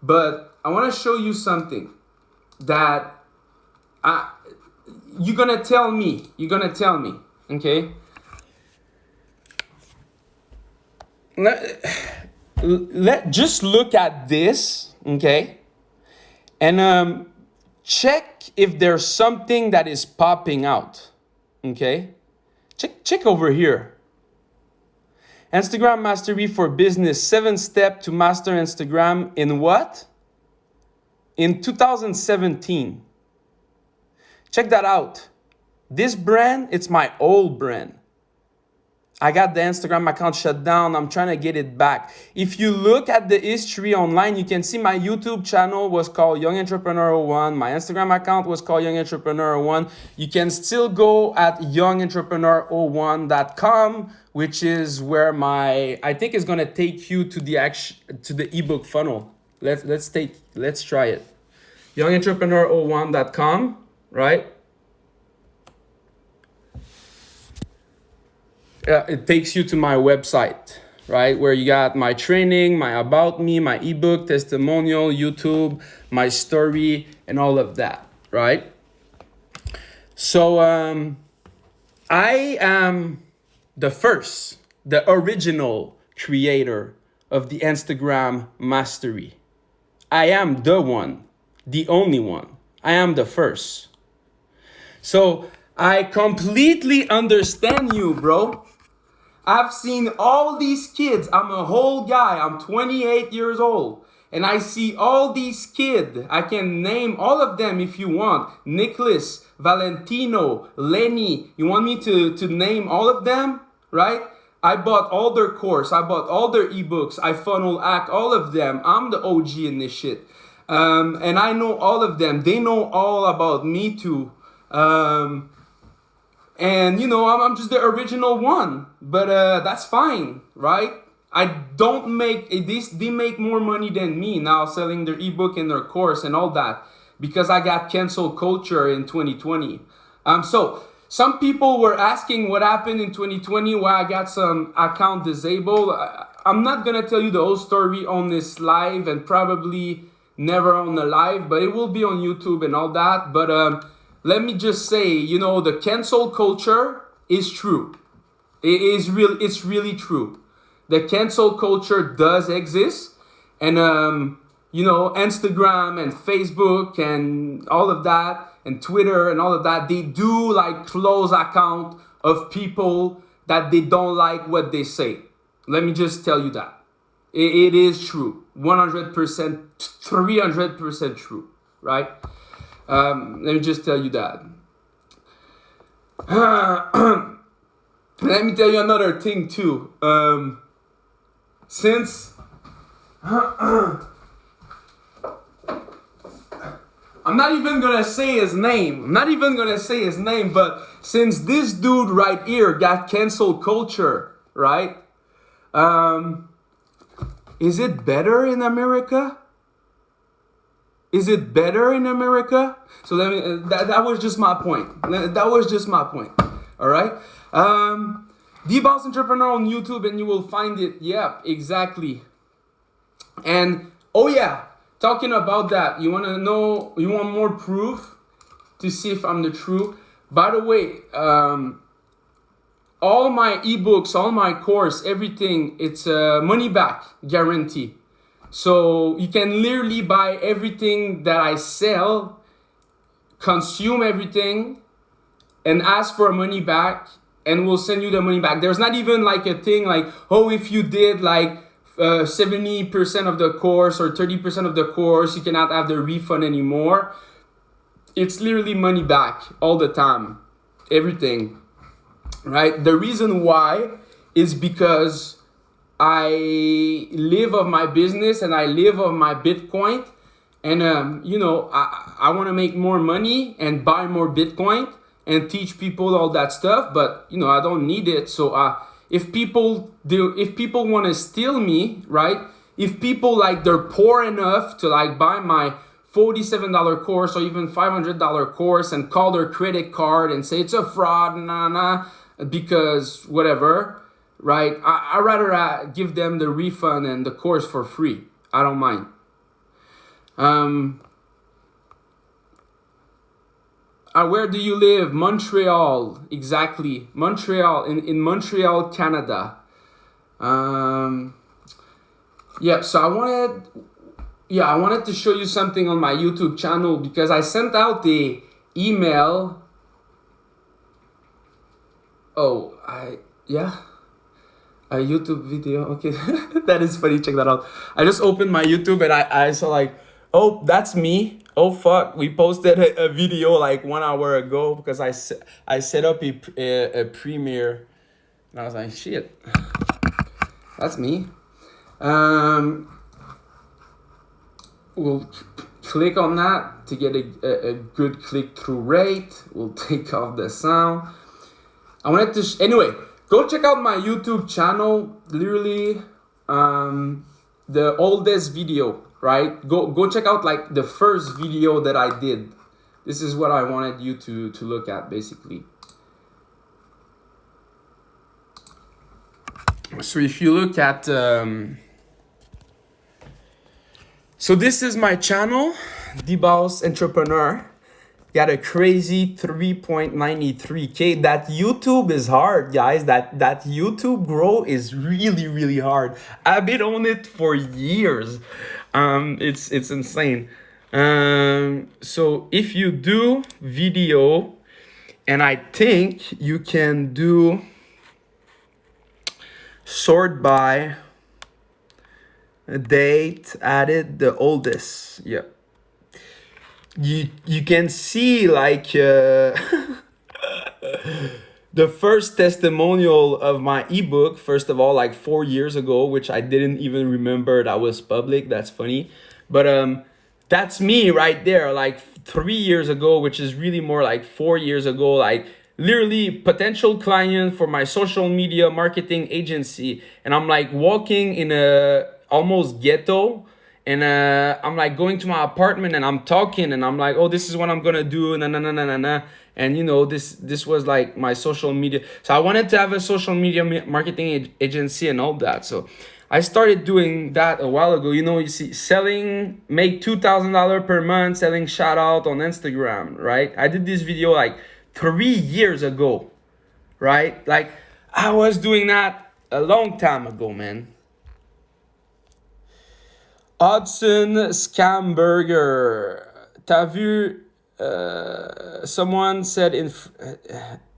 but I want to show you something that you're gonna tell me, okay? Just look at this, okay? And check if there's something that is popping out, okay? Check over here. Instagram Mastery for Business, 7 Steps to Master Instagram in what? In 2017. Check that out. This brand, it's my old brand. I got the Instagram account shut down. I'm trying to get it back. If you look at the history online, you can see my YouTube channel was called Young Entrepreneur 01. My Instagram account was called Young Entrepreneur 01. You can still go at youngentrepreneur01.com, which is where I think it's gonna take you to the ebook funnel. Let's try it. Youngentrepreneur01.com, right? It takes you to my website, right? Where you got my training, my about me, my ebook, testimonial, YouTube, my story, and all of that, right? So I am the original creator of the Instagram mastery. I am the one, the only one. I am the first. So I completely understand you, bro. I've seen all these kids. I'm a whole guy. I'm 28 years old. And I see all these kids. I can name all of them if you want. Nicholas, Valentino, Lenny. You want me to name all of them? Right? I bought all their course. I bought all their ebooks. I funnel hack all of them. I'm the OG in this shit. And I know all of them. They know all about me too. And, you know, I'm just the original one. But that's fine, right? I don't make... They make more money than me now selling their ebook and their course and all that. Because I got cancel culture in 2020. So, some people were asking what happened in 2020, why I got some account disabled. I'm not going to tell you the whole story on this live and probably never on the live. But it will be on YouTube and all that. But... let me just say, you know, the cancel culture is true. It's really true. The cancel culture does exist. And, you know, Instagram and Facebook and all of that and Twitter and all of that, they do like close account of people that they don't like what they say. Let me just tell you that. It is true. 100%, 300% true, right? Let me just tell you that. Let me tell you another thing too. Since I'm not even gonna say his name. But since this dude right here got cancel culture, right? Is it better in America? Is it better in America? So that was just my point. All right. 𝐉𝐨 Entrepreneur on YouTube, and you will find it. Yep, exactly. And oh yeah, talking about that, you want to know? You want more proof to see if I'm the true? By the way, all my ebooks, all my course, everything, it's a money back guarantee. So you can literally buy everything that I sell, consume everything, and ask for money back, and we'll send you the money back. There's not even like a thing like, oh, if you did like 70% of the course or 30% of the course, you cannot have the refund anymore. It's literally money back all the time, everything, right? The reason why is because I live of my business and I live of my Bitcoin. And, you know, I want to make more money and buy more Bitcoin and teach people all that stuff. But, you know, I don't need it. So if people want to steal me, right? If people like they're poor enough to like buy my $47 course or even $500 course and call their credit card and say it's a fraud, because whatever. Right? I'd rather give them the refund and the course for free. I don't mind. Where do you live? Montreal. Exactly. Montreal. In Montreal, Canada. Yeah, so I wanted to show you something on my YouTube channel because I sent out the email. A YouTube video. Okay. That is funny. Check that out. I just opened my YouTube and I saw like, oh, that's me. Oh, fuck. We posted a video like 1 hour ago because I set up a premiere. And I was like, shit. That's me. We'll click on that to get a good click-through rate. We'll take off the sound. I wanted to... Anyway... Go check out my YouTube channel, literally the oldest video, right? Go check out like the first video that I did. This is what I wanted you to look at, basically. So if you look at... so this is my channel, 𝐉𝐨 Entrepreneur. got a crazy 3.93K. That YouTube is hard, guys. That YouTube grow is really, really hard. I've been on it for years. It's insane. So if you do video, and I think you can do sort by date added, the oldest. Yeah. You can see like the first testimonial of my ebook, first of all, like 4 years ago, which I didn't even remember that was public. That's funny. But that's me right there, like 3 years ago, which is really more like 4 years ago, like literally potential client for my social media marketing agency. And I'm like walking in a almost ghetto, and I'm like going to my apartment and I'm talking and I'm like, oh, this is what I'm gonna do, and you know, this was like my social media. So I wanted to have a social media marketing agency and all that. So I started doing that a while ago. You know, you see, make $2,000 per month selling shout out on Instagram, right? I did this video like 3 years ago, right? Like I was doing that a long time ago, man. Hudson Scamburger. T'as vu? Someone said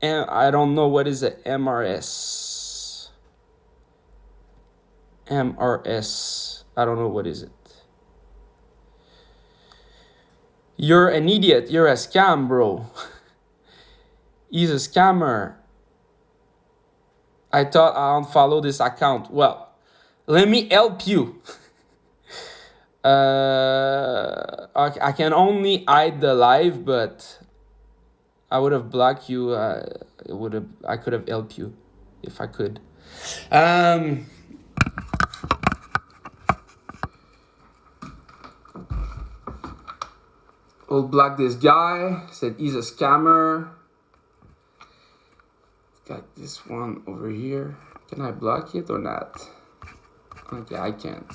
I don't know what is it. MRS. I don't know what is it. You're an idiot. You're a scam, bro. He's a scammer. I thought I unfollowed this account. Well, let me help you. I can only hide the live, but I would have blocked you. I could have helped you if I could. We'll block this guy. Said he's a scammer. Got this one over here. Can I block it or not? Okay, I can't.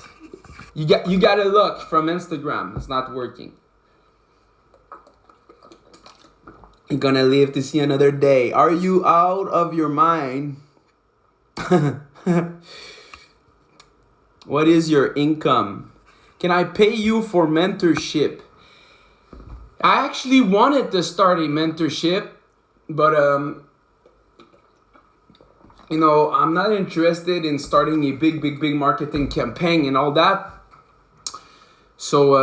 You gotta look from Instagram. It's not working. You're gonna live to see another day. Are you out of your mind? What is your income? Can I pay you for mentorship? I actually wanted to start a mentorship, but you know, I'm not interested in starting a big marketing campaign and all that. So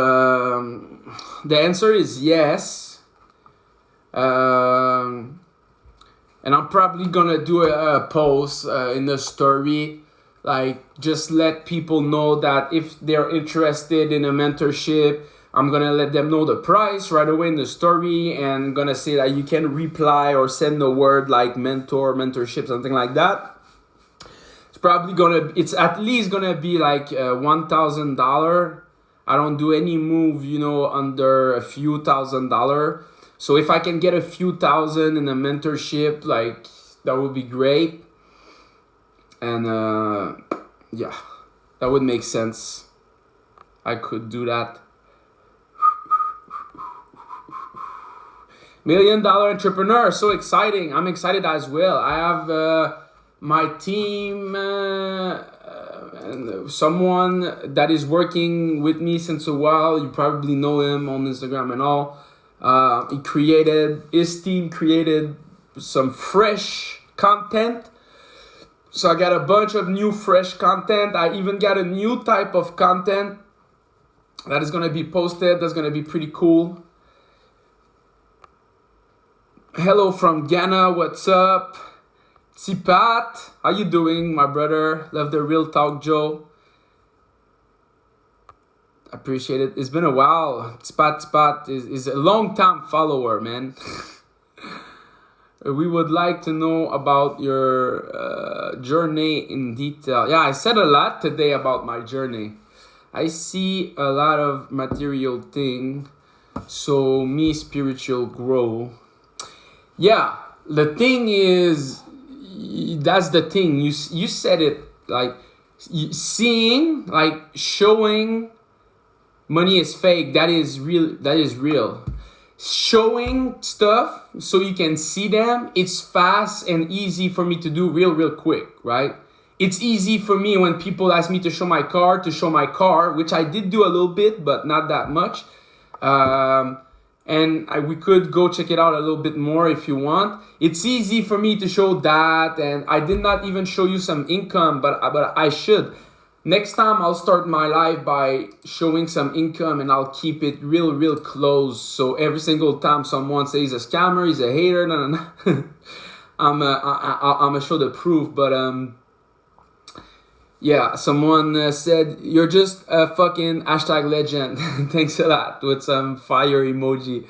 the answer is yes. And I'm probably gonna do a post in the story, like just let people know that if they're interested in a mentorship, I'm gonna let them know the price right away in the story, and gonna say that you can reply or send the word like mentorship, something like that. It's at least gonna be like $1,000. I don't do any move, you know, under a few $1,000s. So if I can get a few thousand in a mentorship, like that would be great. And yeah, that would make sense. I could do that. $1 million entrepreneur, so exciting. I'm excited as well. I have my team and someone that is working with me since a while. You probably know him on Instagram and all. His team created some fresh content. So I got a bunch of new fresh content. I even got a new type of content that is going to be posted. That's going to be pretty cool. Hello from Ghana, what's up? Tsipat, how you doing, my brother? Love the real talk, Joe. Appreciate it. It's been a while. Tsipat is a long-time follower, man. We would like to know about your journey in detail. Yeah, I said a lot today about my journey. I see a lot of material thing, so me spiritual grow. Yeah, the thing is, that's the thing. You said it, like seeing, like showing money is fake. That is real. showing stuff so you can see them, it's fast and easy for me to do real quick, right? It's easy for me when people ask me to show my car, which I did do a little bit, but not that much. We could go check it out a little bit more if you want. It's easy for me to show that, and I did not even show you some income, but I should. Next time I'll start my live by showing some income, and I'll keep it real close. So every single time someone says he's a scammer, he's a hater, no. I'm gonna show the proof. But yeah, someone said you're just a fucking #legend. Thanks a lot with some fire emoji.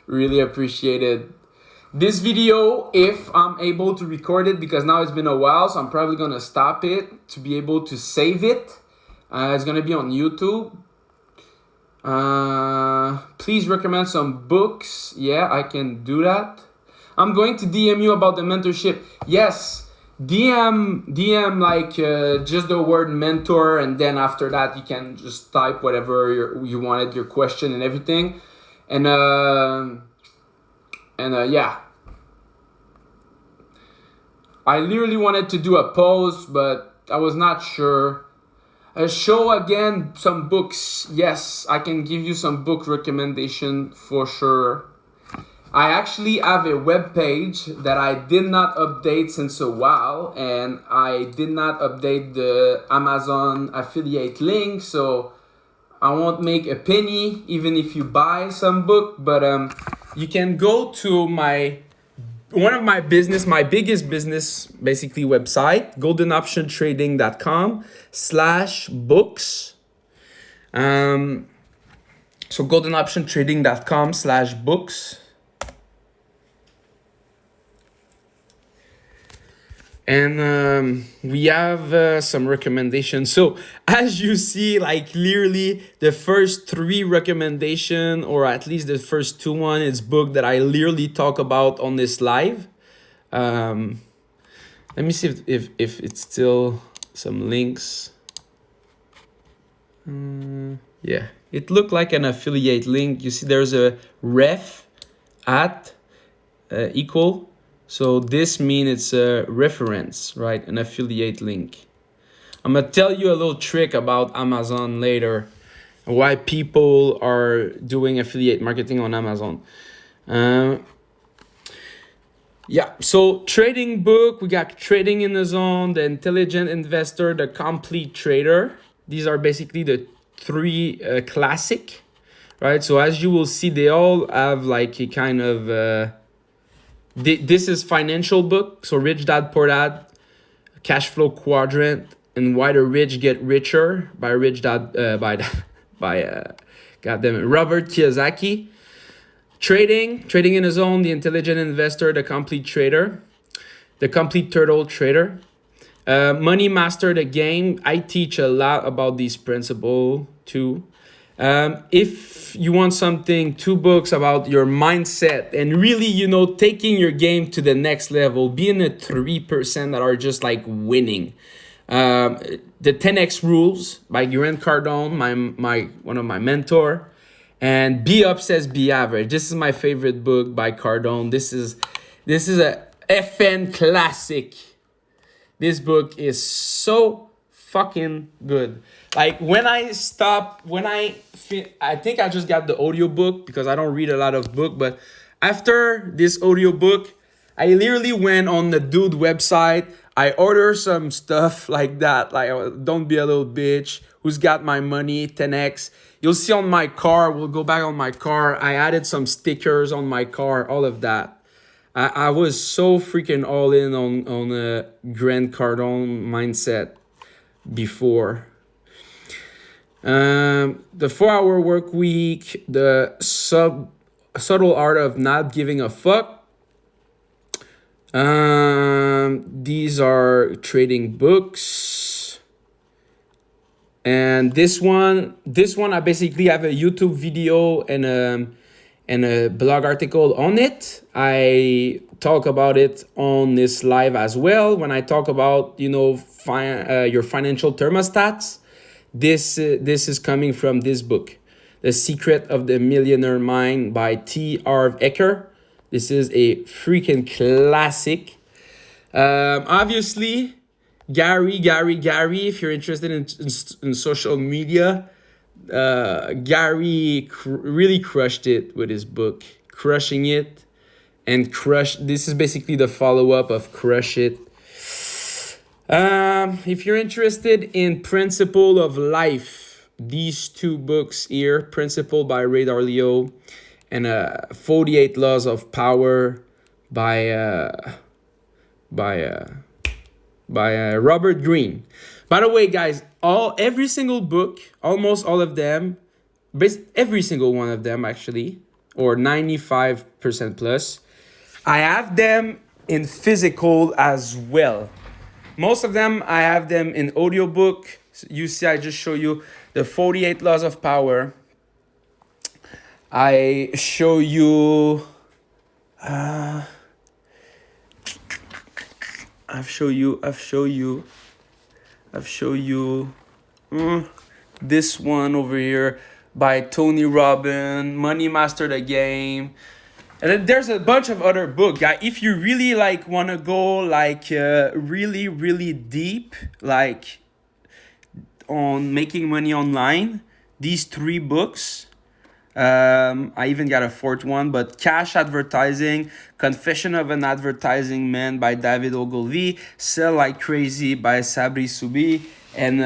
Really appreciate it. This video, if I'm able to record it, because now it's been a while, so I'm probably gonna stop it to be able to save it. It's gonna be on YouTube. Please recommend some books. Yeah, I can do that. I'm going to DM you about the mentorship. Yes, DM like just the word mentor, and then after that you can just type whatever you wanted, your question and everything. Yeah, I literally wanted to do a post, but I was not sure. Show again some books. Yes, I can give you some book recommendation for sure. I actually have a web page that I did not update since a while, and I did not update the Amazon affiliate link, so I won't make a penny even if you buy some book. But you can go to my biggest business basically website, goldenoptiontrading.com/books. So goldenoptiontrading.com/books. And we have some recommendations. So as you see, like clearly the first 3 recommendation, or at least the first 2 one, is book that I literally talk about on this live. Let me see if it's still some links. Yeah, it looked like an affiliate link. You see there's a ref at equal. So this means it's a reference, right? An affiliate link. I'm gonna tell you a little trick about Amazon later, why people are doing affiliate marketing on Amazon. Yeah, so trading book, we got Trading in the Zone, The Intelligent Investor, The Complete Trader. These are basically the 3 classic, right? So as you will see, they all have like a kind of... This is financial book, so Rich Dad Poor Dad, Cash Flow Quadrant, and Why the Rich Get Richer by Robert Kiyosaki. Trading in the Zone, The Intelligent Investor, The Complete Trader, The Complete Turtle Trader. Money Master the Game. I teach a lot about these principles too. If you want something, 2 books about your mindset and really, taking your game to the next level, being the 3% that are just like winning. The 10X Rules by Grant Cardone, one of my mentor, and Be Obsessed, Be Average. This is my favorite book by Cardone. This is a FN classic. This book is so fucking good. Like I think I just got the audiobook because I don't read a lot of book, but after this audiobook, I literally went on the dude website. I ordered some stuff like that, like Don't Be a Little Bitch, Who's Got My Money, 10X. You'll see on my car, we'll go back on my car. I added some stickers on my car, all of that. I was so freaking all in on a Grant Cardone mindset before. The 4-Hour Work Week, The Subtle Art of Not Giving a Fuck. These are trading books. And this one I basically have a YouTube video and a blog article on it. I talk about it on this live as well. When I talk about, your financial thermostats, this is coming from this book. The Secret of the Millionaire Mind by T. Harv Eker. This is a freaking classic. Obviously, Gary, if you're interested in social media, Gary really crushed it with his book, Crushing It. And this is basically the follow-up of Crush It. If you're interested in Principle of Life, these two books here, Principle by Ray Dalio and 48 Laws of Power by Robert Greene. By the way, guys, every single book, almost all of them, every single one of them actually, or 95% plus, I have them in physical as well. Most of them, I have them in audiobook. You see, I just show you the 48 Laws of Power. I show you... I've show you this one over here by Tony Robbins, Money Master the Game. And then there's a bunch of other books, guys. If you really want to go really, really deep, on making money online, these 3 books. I even got a 4th one, but Cash Advertising, Confession of an Advertising Man by David Ogilvy, Sell Like Crazy by Sabri Subi, and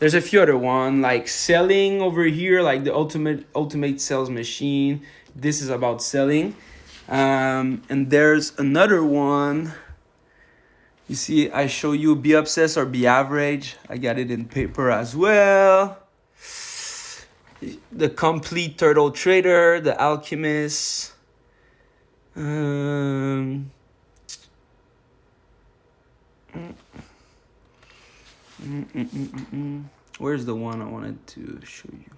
there's a few other ones like Selling over here, like the ultimate sales machine. This is about selling. And there's another one. You see, I show you Be Obsessed or Be Average. I got it in paper as well. The Complete Turtle Trader, The Alchemist. Where's the one I wanted to show you?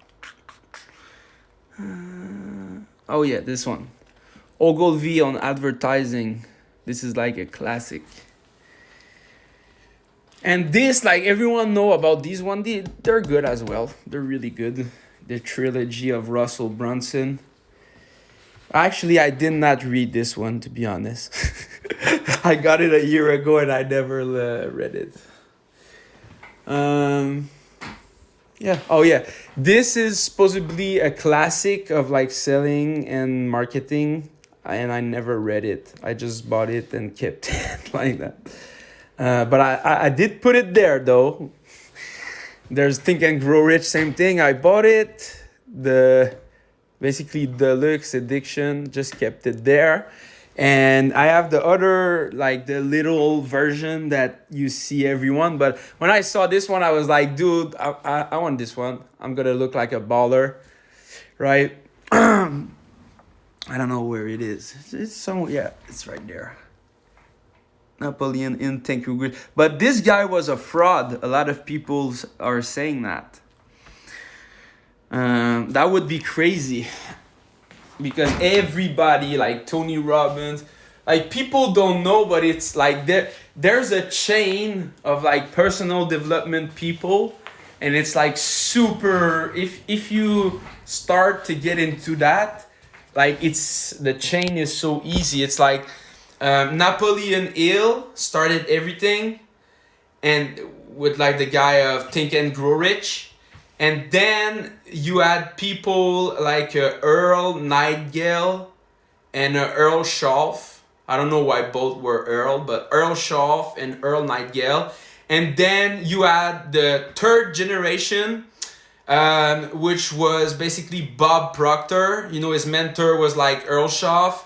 Oh yeah, this one. Ogilvy on advertising. This is like a classic. And this, everyone know about these one. They're good as well. They're really good. The trilogy of Russell Brunson. Actually, I did not read this one, to be honest. I got it a year ago and I never read it. Yeah. Oh yeah. This is supposedly a classic of selling and marketing, and I never read it. I just bought it and kept it like that. But I did put it there though. There's Think and Grow Rich, same thing. I bought it. Basically Deluxe Edition, just kept it there. And I have the other, the little version that you see everyone. But when I saw this one, I was like, dude, I want this one. I'm going to look like a baller, right? I don't know where it is. It's somewhere. Yeah, it's right there. Napoleon in Think and Grow Rich. But this guy was a fraud. A lot of people are saying that. That would be crazy. Because everybody, Tony Robbins, people don't know, but it's there's a chain of personal development people, and it's super. If you start to get into that, it's the chain is so easy. It's Napoleon Hill started everything, and with the guy of Think and Grow Rich. And then you had people like Earl Nightingale and Earl Schaff. I don't know why both were Earl, but Earl Schaff and Earl Nightingale. And then you had the 3rd generation, which was basically Bob Proctor. His mentor was Earl Schaff.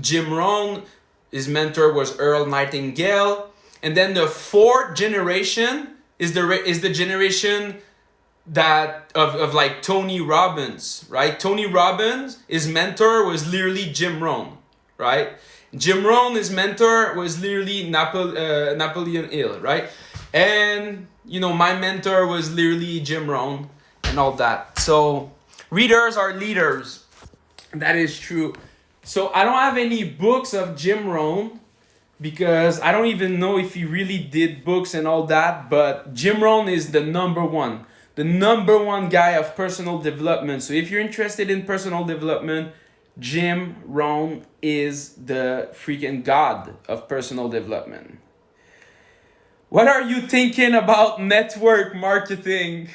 Jim Rohn, his mentor was Earl Nightingale. And then the 4th generation is the generation that of Tony Robbins, right? Tony Robbins, his mentor was literally Jim Rohn, right? Jim Rohn, his mentor was literally Napoleon Hill, right? And my mentor was literally Jim Rohn and all that. So readers are leaders. That is true. So I don't have any books of Jim Rohn because I don't even know if he really did books and all that, but Jim Rohn is the number one. the number one guy of personal development. So if you're interested in personal development, Jim Rohn is the freaking god of personal development. What are you thinking about network marketing?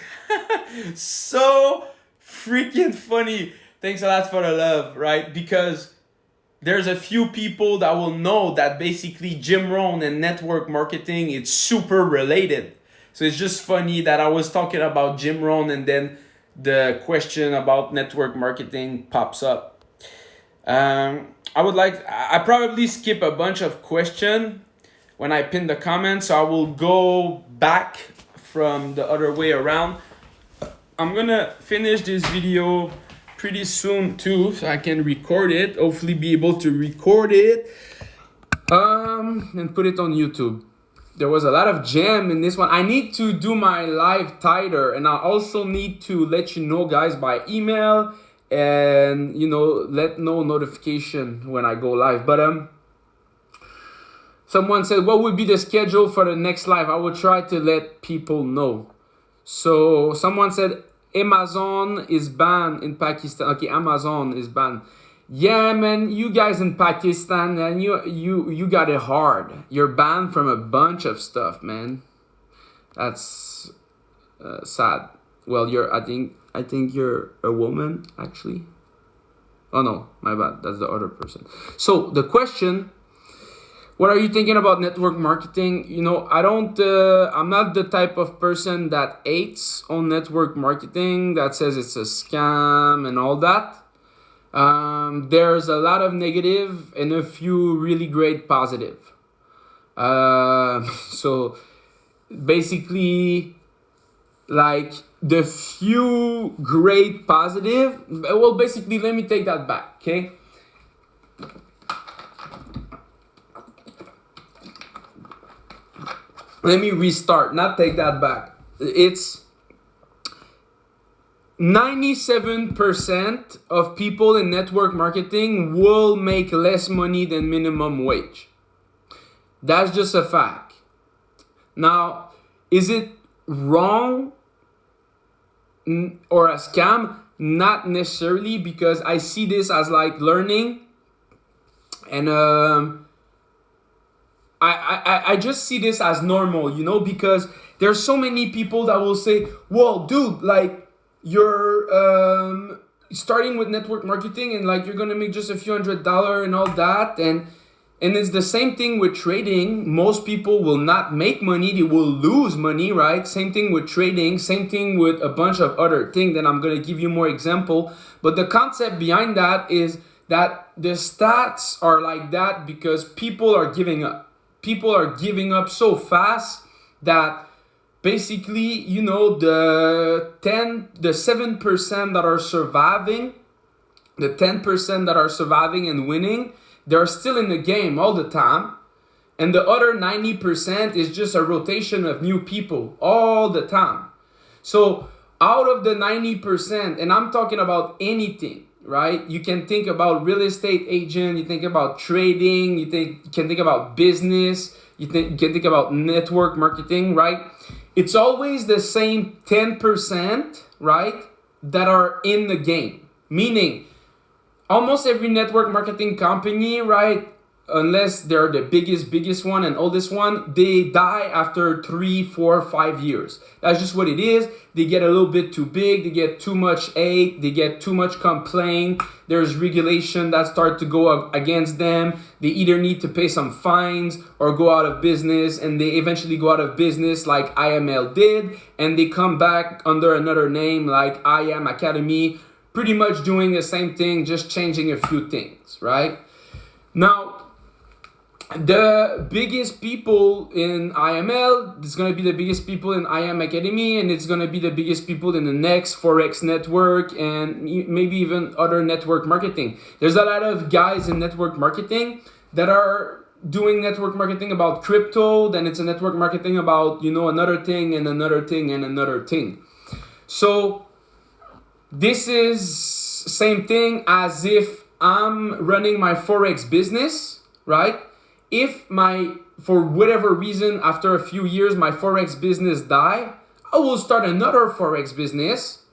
So freaking funny. Thanks a lot for the love, right? Because there's a few people that will know that basically Jim Rohn and network marketing, it's super related. So it's just funny that I was talking about Jim Rohn and then the question about network marketing pops up. I probably skip a bunch of questions when I pin the comments, so I will go back from the other way around. I'm gonna finish this video pretty soon too, so I can record it, hopefully be able to record it and put it on YouTube. There was a lot of jam in this one. I need to do my live tighter, and I also need to let you know guys by email and let no notification when I go live. But someone said, what would be the schedule for the next live? I will try to let people know. So someone said Amazon is banned in Pakistan. Okay, Amazon is banned. Yeah, man, you guys in Pakistan, and you got it hard. You're banned from a bunch of stuff, man. That's sad. Well, I think you're a woman, actually. Oh no, my bad. That's the other person. So the question, what are you thinking about network marketing? I'm not the type of person that hates on network marketing, that says it's a scam and all that. There's a lot of negative and a few really great positive. So basically, like the few great positive, well, basically, let me take that back, okay? Let me restart, not take that back. It's 97% of people in network marketing will make less money than minimum wage. That's just a fact. Now, is it wrong or a scam? Not necessarily, because I see this as like learning, and I just see this as normal, because there's so many people that will say, well, dude, like you're starting with network marketing and like you're gonna make just a few $100 and all that, and it's the same thing with trading. Most people will not make money, they will lose money, right? Same thing with trading, same thing with a bunch of other things that I'm gonna give you more example. But the concept behind that is that the stats are like that because people are giving up. People are giving up so fast that basically, the 7% that are surviving, the 10% that are surviving and winning, they're still in the game all the time. And the other 90% is just a rotation of new people all the time. So out of the 90%, and I'm talking about anything, right? You can think about real estate agent, you think about trading, you can think about business, you can think about network marketing, right? It's always the same 10%, right, that are in the game. Meaning, almost every network marketing company, right, unless they're the biggest one and oldest one, they die after 3, 4, 5 years. That's just what it is. They get a little bit too big, they get too much hate, they get too much complaint. There's regulation that start to go against them. They either need to pay some fines or go out of business, and they eventually go out of business like IML did, and they come back under another name like IM Academy, pretty much doing the same thing, just changing a few things, right? Now, the biggest people in IML, it's going to be the biggest people in IM Academy, and it's going to be the biggest people in the next Forex network and maybe even other network marketing. There's a lot of guys in network marketing that are doing network marketing about crypto, then it's a network marketing about, another thing and another thing and another thing. So this is same thing as if I'm running my Forex business, right? If for whatever reason, after a few years, my Forex business die,
I will start another Forex business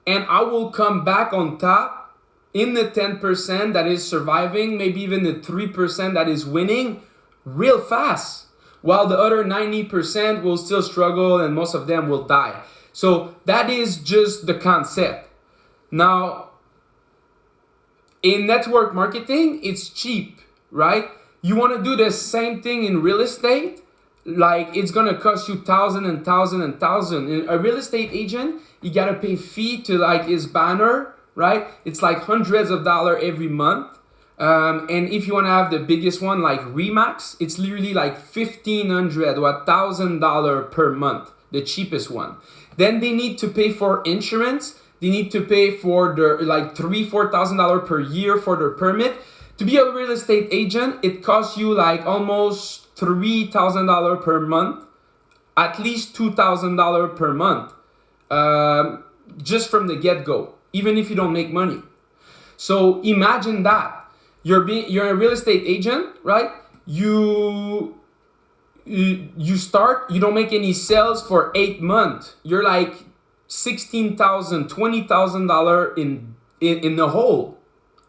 and I will come back on top in the 10% that is surviving, maybe even the 3% that is winning real fast, while the other 90% will still struggle and most of them will die. So that is just the concept. Now, in network marketing, it's cheap, right? You want to do the same thing in real estate, like it's gonna cost you thousand and thousand and thousand. A real estate agent, you gotta pay fee to like his banner, right? It's like hundreds of dollars every month. And if you want to have the biggest one like Remax, it's literally like $1,500 or $1,000 per month, the cheapest one. Then they need to pay for insurance. They need to pay for their like $3,000-$4,000 per year for their permit. To be a real estate agent, it costs you like almost $3,000 per month, at least $2,000 per month, just from the get-go, even if you don't make money. So imagine that. You're a real estate agent, right? You start, you don't make any sales for 8 months. You're like $16,000, $20,000 in the hole,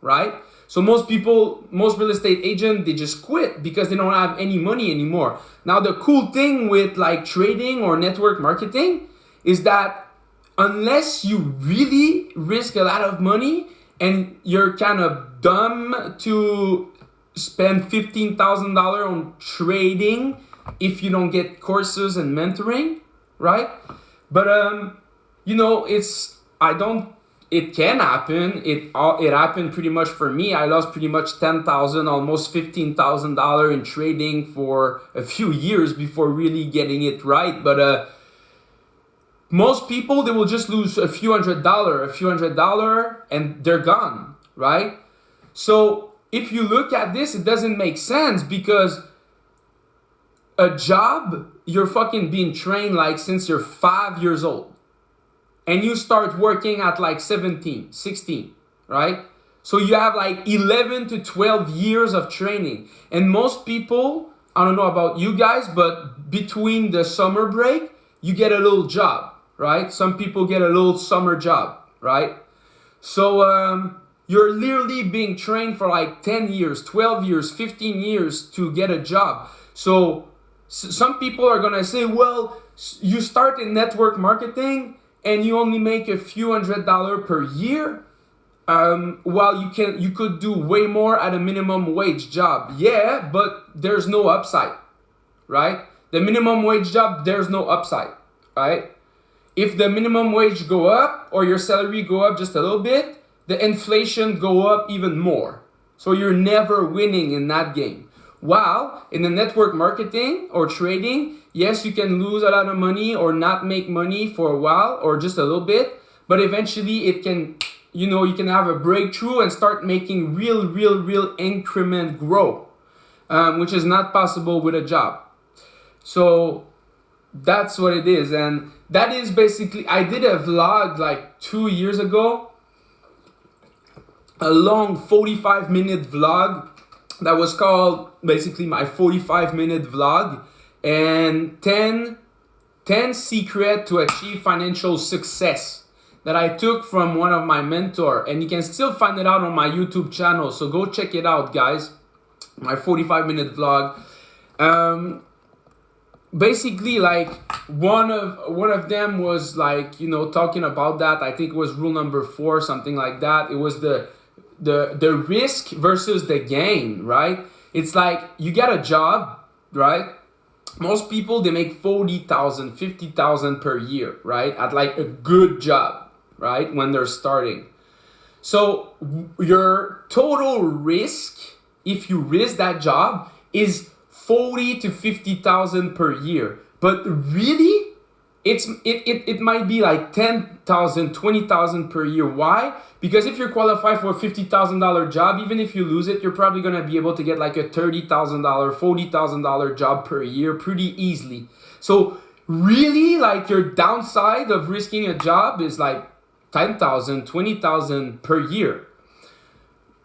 right? So most real estate agents, they just quit because they don't have any money anymore. Now the cool thing with like trading or network marketing is that unless you really risk a lot of money and you're kind of dumb to spend $15,000 on trading if you don't get courses and mentoring, right? But it can happen. It happened pretty much for me. I lost pretty much $10,000, almost $15,000 in trading for a few years before really getting it right. But most people, they will just lose a few hundred dollars, and they're gone, right? So if you look at this, it doesn't make sense because a job, you're fucking being trained like since you're 5 years old. And you start working at like 17, 16, right? So you have like 11 to 12 years of training. And most people, I don't know about you guys, but between the summer break, you get a little job, right? Some people get a little summer job, right? So you're literally being trained for like 10 years, 12 years, 15 years to get a job. So some people are gonna say, well, you start in network marketing and you only make a few $100s per year, while you could do way more at a minimum wage job. Yeah, but there's no upside, right? The minimum wage job, there's no upside, right? If the minimum wage go up or your salary go up just a little bit, the inflation go up even more. So you're never winning in that game. While in the network marketing or trading, yes, you can lose a lot of money or not make money for a while or just a little bit, but eventually it can, you can have a breakthrough and start making real increment grow, which is not possible with a job. So that's what it is. And that is basically, I did a vlog like 2 years ago, a long 45-minute vlog that was called basically my 45-minute vlog, and 10 secrets to achieve financial success that I took from one of my mentor. And you can still find it out on my YouTube channel, so go check it out, guys. My 45-minute vlog. Basically, like one of them was like, talking about that. I think it was rule number 4, something like that. It was the risk versus the gain, right? It's like you get a job, right? Most people, they make $40,000, $50,000 per year, right? At like a good job, right? When they're starting. So your total risk, if you risk that job, is $40,000 to $50,000 per year. But really, it might be like $10,000, $20,000 per year. Why? Because if you're qualified for a $50,000 job, even if you lose it, you're probably going to be able to get like a $30,000, $40,000 job per year pretty easily. So really, like your downside of risking a job is like $10,000, $20,000 per year.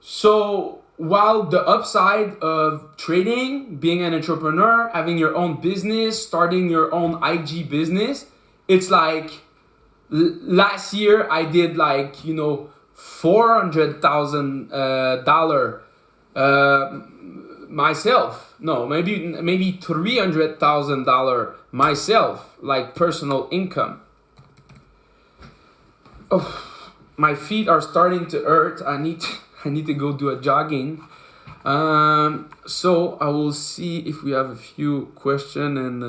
So while the upside of trading, being an entrepreneur, having your own business, starting your own IG business it's like last year I did like $400,000 myself. No, maybe $300,000 myself, like personal income. Oh, my feet are starting to hurt. I need to go do a jogging. So I will see if we have a few questions and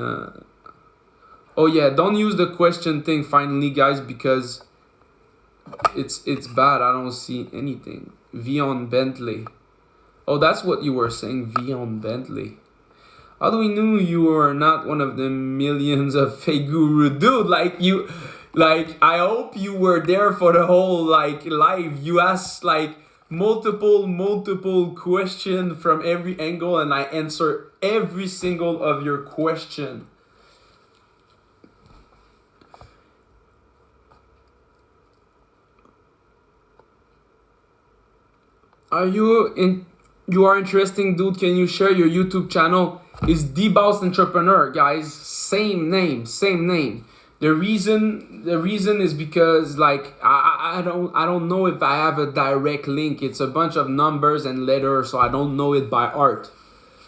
oh yeah, don't use the question thing finally, guys, because it's bad. I don't see anything. 𝐉𝐨𝐢𝐧 Bentley. Oh, that's what you were saying, 𝐉𝐨𝐢𝐧 Bentley. How do we know you are not one of the millions of fake guru, dude? I hope you were there for the whole live. You asked multiple question from every angle, and I answer every single of your question. You are interesting, dude. Can you share your YouTube channel? It's 𝐷 Entrepreneur, guys. Same name. The reason is because I don't know if I have a direct link. It's a bunch of numbers and letters, so I don't know it by heart.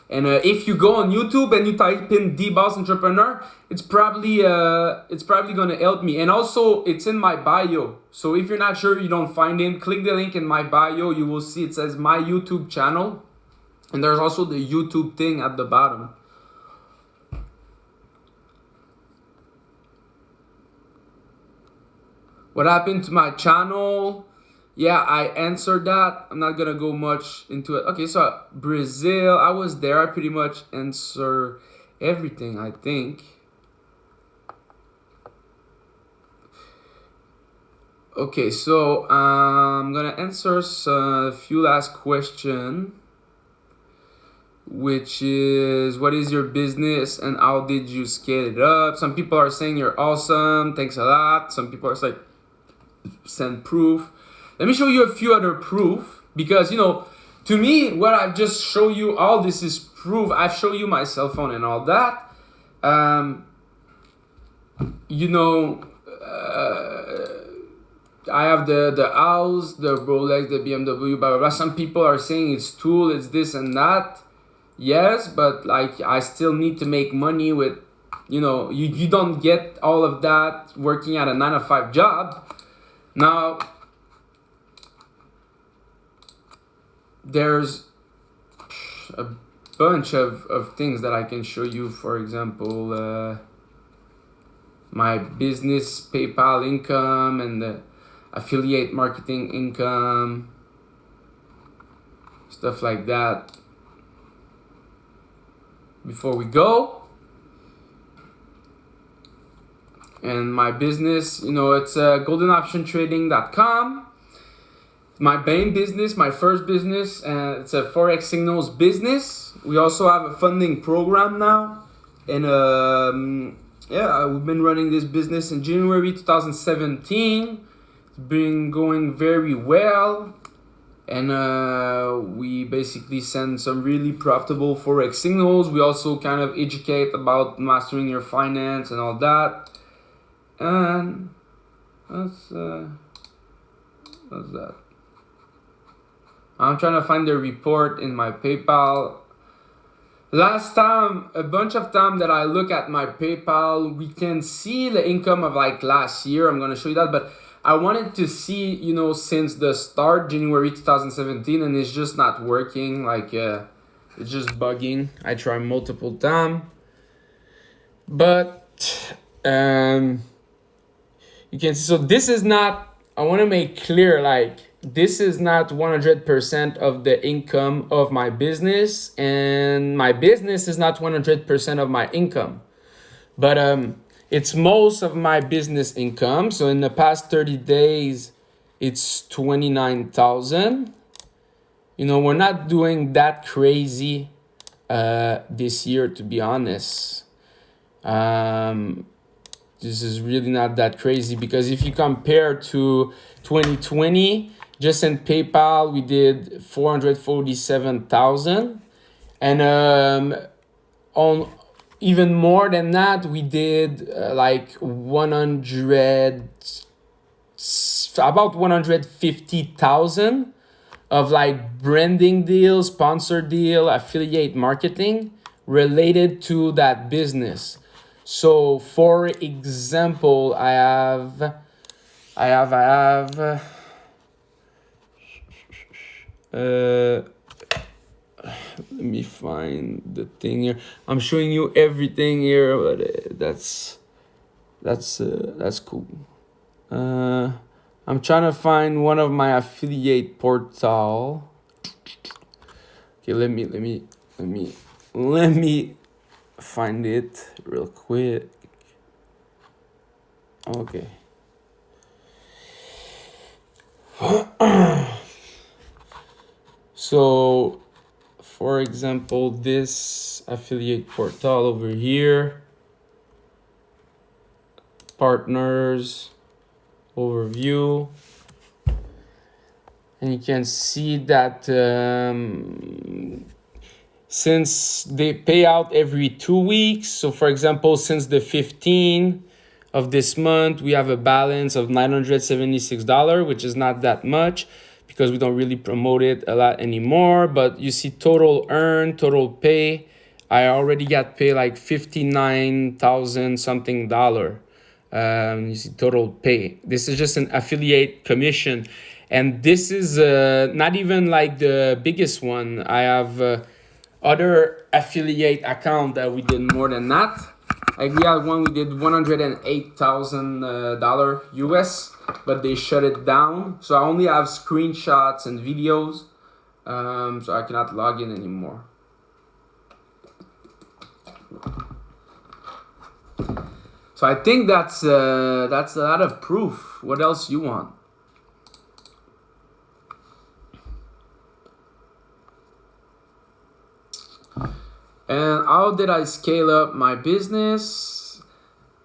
And if you go on YouTube and you type in 𝐷 Entrepreneur, it's probably gonna help me. And also, it's in my bio. So if you're not sure, you don't find it, click the link in my bio. You will see it says my YouTube channel, and there's also the YouTube thing at the bottom. What happened to my channel? Yeah, I answered that. I'm not gonna go much into it. Okay, so Brazil, I was there. I pretty much answer everything, I think. Okay, so I'm gonna answer a few last questions, which is, what is your business and how did you scale it up? Some people are saying you're awesome. Thanks a lot. Some people are saying send proof. Let me show you a few other proof, because to me, what I've just shown you, all this is proof. I've shown you my cell phone and all that. I have the house, the Rolex, the BMW, blah blah blah. Some people are saying it's tool, it's this and that. Yes, but I still need to make money with, you don't get all of that working at a 9-to-5 job. Now, there's a bunch of things that I can show you. For example, my business PayPal income and the affiliate marketing income, stuff like that. Before we go, and my business, it's goldenoptiontrading.com. My main business, my first business, and it's a Forex Signals business. We also have a funding program now, and we've been running this business in January 2017. It's been going very well, and we basically send some really profitable Forex signals. We also kind of educate about mastering your finance and all that. And what's that? I'm trying to find the report in my PayPal. Last time, a bunch of time that I look at my PayPal, we can see the income of last year. I'm going to show you that, but I wanted to see, since the start, January 2017, and it's just not working. It's just bugging. I try multiple times, but you can see. So this is not, I want to make clear, this is not 100% of the income of my business, and my business is not 100% of my income, but it's most of my business income. So in the past 30 days, it's 29,000. We're not doing that crazy this year, to be honest. This is really not that crazy, because if you compare to 2020, just in PayPal, we did 447,000. And even more than that, we did like 150,000 of like branding deal, sponsor deal, affiliate marketing related to that business. So for example, I have let me find the thing here. I'm showing you everything here, but that's cool. I'm trying to find one of my affiliate portal. Okay, let me find it real quick. Okay. So, for example, this affiliate portal over here, partners, overview, and you can see that since they pay out every 2 weeks, so for example, since the 15th of this month, we have a balance of $976, which is not that much because we don't really promote it a lot anymore. But you see total earn, total pay. I already got paid like 59,000 something dollar. You see total pay. This is just an affiliate commission. And this is not even like the biggest one. I have other affiliate account that we did more than that. Like we had one, we did $108,000 US, but they shut it down. So I only have screenshots and videos, so I cannot log in anymore. So I think that's a lot of proof. What else you want? And how did I scale up my business?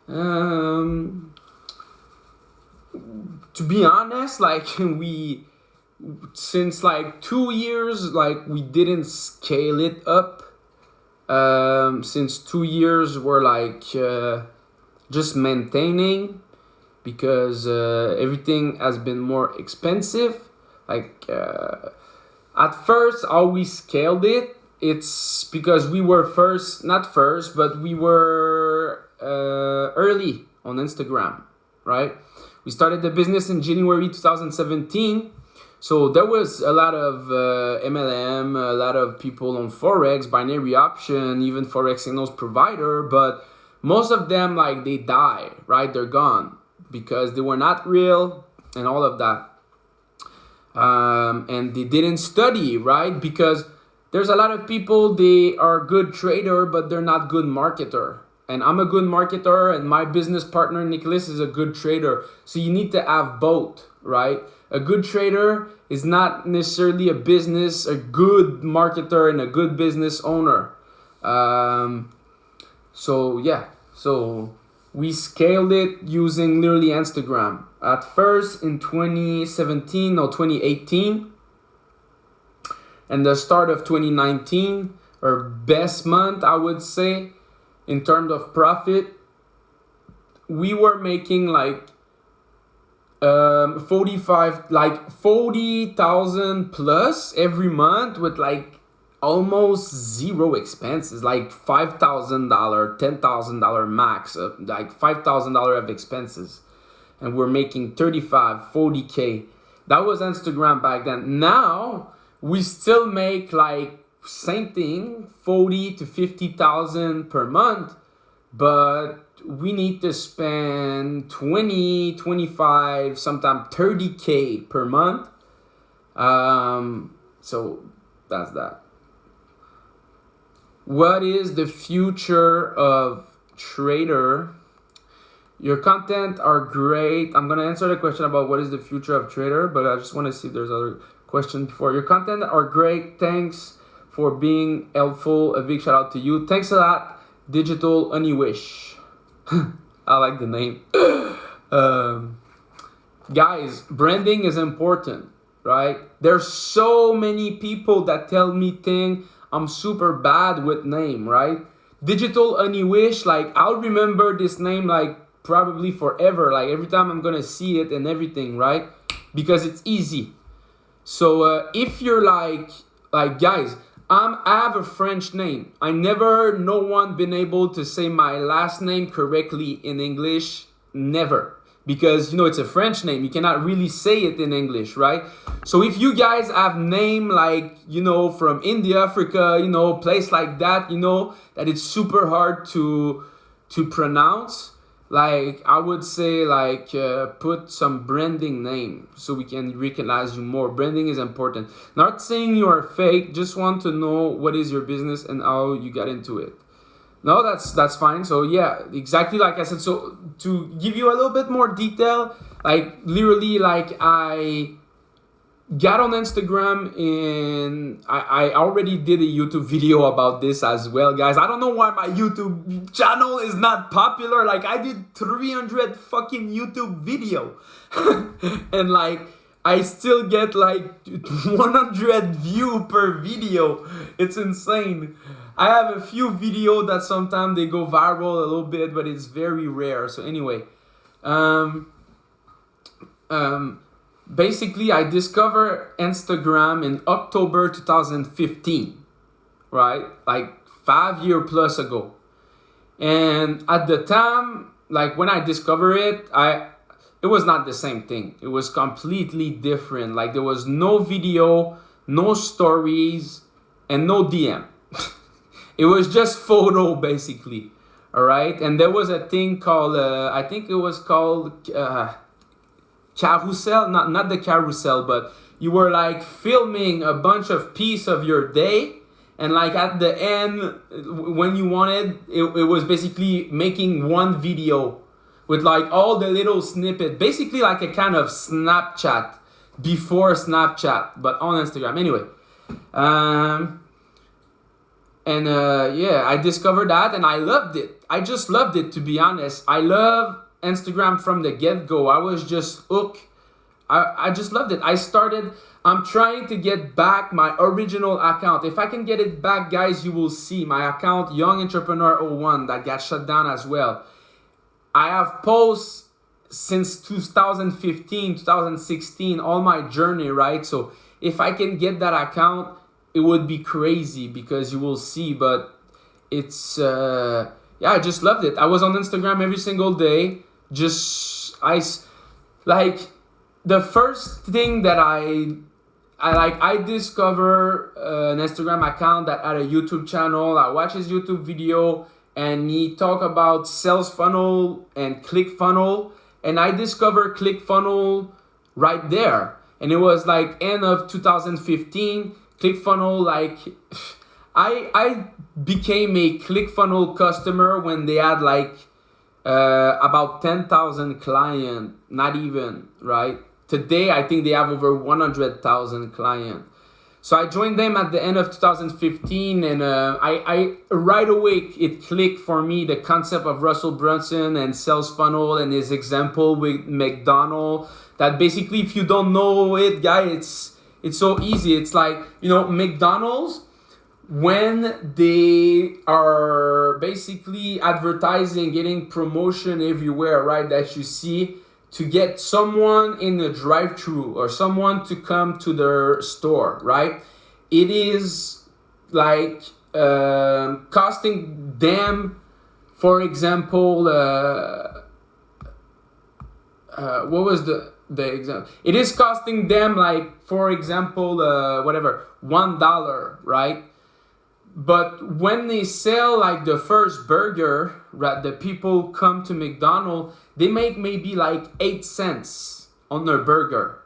To be honest, like since like 2 years, like we didn't scale it up. Since 2 years, we're like just maintaining because everything has been more expensive. Like at first, how we scaled it, it's because we were not first, but we were early on Instagram, right? We started the business in January 2017. So there was a lot of MLM, a lot of people on Forex, binary option, even Forex signals provider, but most of them, like, they die, right? They're gone because they were not real and all of that. And they didn't study, right? Because there's a lot of people, they are good trader, but they're not good marketer. And I'm a good marketer, and my business partner, Nicholas, is a good trader. So you need to have both, right? A good trader is not necessarily a good marketer and a good business owner. So we scaled it using literally Instagram. At first in 2017 or 2018, and the start of 2019, our best month, I would say, in terms of profit, we were making like 40,000 plus every month with like almost zero expenses, like $5,000, $10,000 max, like $5,000 of expenses, and we're making 40K. That was Instagram back then. Now we still make like same thing, 40 to 50,000 per month, but we need to spend 20, 25, sometimes 30K per month. So that's that. What is the future of trader? Your content are great. I'm going to answer the question about what is the future of trader, but I just want to see if there's other questions before. Your content are great. Thanks for being helpful. A big shout out to you. Thanks a lot, Digital Aniwish. I like the name. Guys, branding is important, right? There's so many people that tell me I'm super bad with name, right? Digital Aniwish, like I'll remember this name like probably forever. Like every time I'm gonna see it and everything, right? Because it's easy. So if you're like guys, I have a French name. No one been able to say my last name correctly in English. Never. Because, it's a French name. You cannot really say it in English, right? So if you guys have name like, from India, Africa, place like that, that it's super hard to pronounce, like, I would say, like, put some branding name so we can recognize you more. Branding is important. Not saying you are fake, just want to know what is your business and how you got into it. No, that's fine. So yeah, exactly like I said. So to give you a little bit more detail, like literally, like I got on Instagram and I already did a YouTube video about this as well, guys. I don't know why my YouTube channel is not popular. Like I did 300 fucking YouTube video and like I still get like 100 view per video. It's insane. I have a few videos that sometimes they go viral a little bit, but it's very rare. So anyway, basically I discovered Instagram in October 2015, right? Like 5 years plus ago. And at the time, like when I discovered it, it was not the same thing. It was completely different. Like there was no video, no stories, and no DM. It was just photo, basically. All right. And there was a thing called, I think it was called carousel. Not the carousel, but you were like filming a bunch of piece of your day. And like at the end, when you wanted, it was basically making one video with like all the little snippet. Basically like a kind of Snapchat before Snapchat, but on Instagram. Anyway. Yeah, I discovered that and I loved it. I just loved it, to be honest. I love Instagram from the get-go. I was just hooked. I just loved it. I'm trying to get back my original account. If I can get it back, guys, you will see my account, Young Entrepreneur 01, that got shut down as well. I have posts since 2015, 2016, all my journey, right? So if I can get that account, it would be crazy because you will see, but it's, I just loved it. I was on Instagram every single day. The first thing that I discover an Instagram account that had a YouTube channel. I watch his YouTube video and he talk about sales funnel and ClickFunnels. And I discovered ClickFunnels right there. And it was like end of 2015. ClickFunnels, like I became a ClickFunnels customer when they had like about 10,000 clients, not even, right? Today, I think they have over 100,000 clients. So I joined them at the end of 2015 and I right away, it clicked for me, the concept of Russell Brunson and sales funnel and his example with McDonald's, that basically if you don't know it, guys, it's so easy. It's like, McDonald's, when they are basically advertising, getting promotion everywhere, right, that you see, to get someone in the drive-thru or someone to come to their store, right? It is like costing them, for example, what was the example? It is costing them like, for example, $1, right? But when they sell like the first burger, right, the people come to McDonald's, they make maybe like 8 cents on their burger.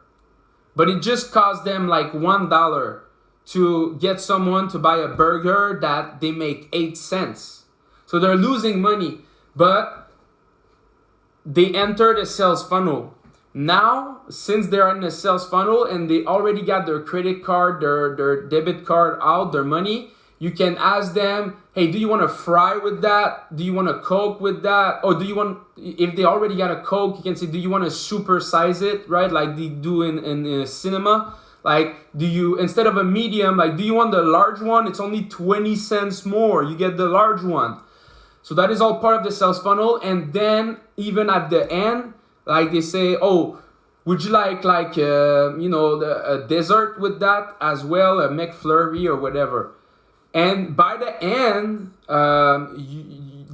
But it just costs them like $1 to get someone to buy a burger that they make 8 cents. So they're losing money, but they enter the sales funnel. Now, since they're in the sales funnel and they already got their credit card, their debit card out, their money, you can ask them, hey, do you want a fry with that? Do you want a Coke with that? Or if they already got a Coke, you can say, do you want to super size it, right? Like they do in cinema. Like, do you, instead of a medium, like, do you want the large one? It's only 20 cents more. You get the large one. So that is all part of the sales funnel. And then even at the end, like they say, oh, would you like a dessert with that as well, a McFlurry or whatever. And by the end,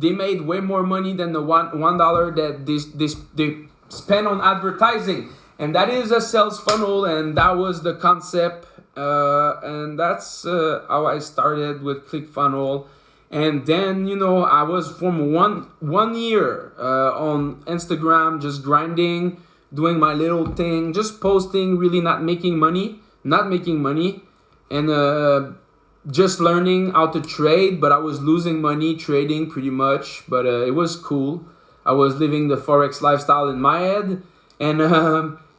they made way more money than the $1 that they spent on advertising. And that is a sales funnel, and that was the concept. And that's how I started with ClickFunnels. And then, I was from one year on Instagram, just grinding, doing my little thing, just posting, really not making money, and just learning how to trade. But I was losing money trading pretty much, but it was cool. I was living the Forex lifestyle in my head. And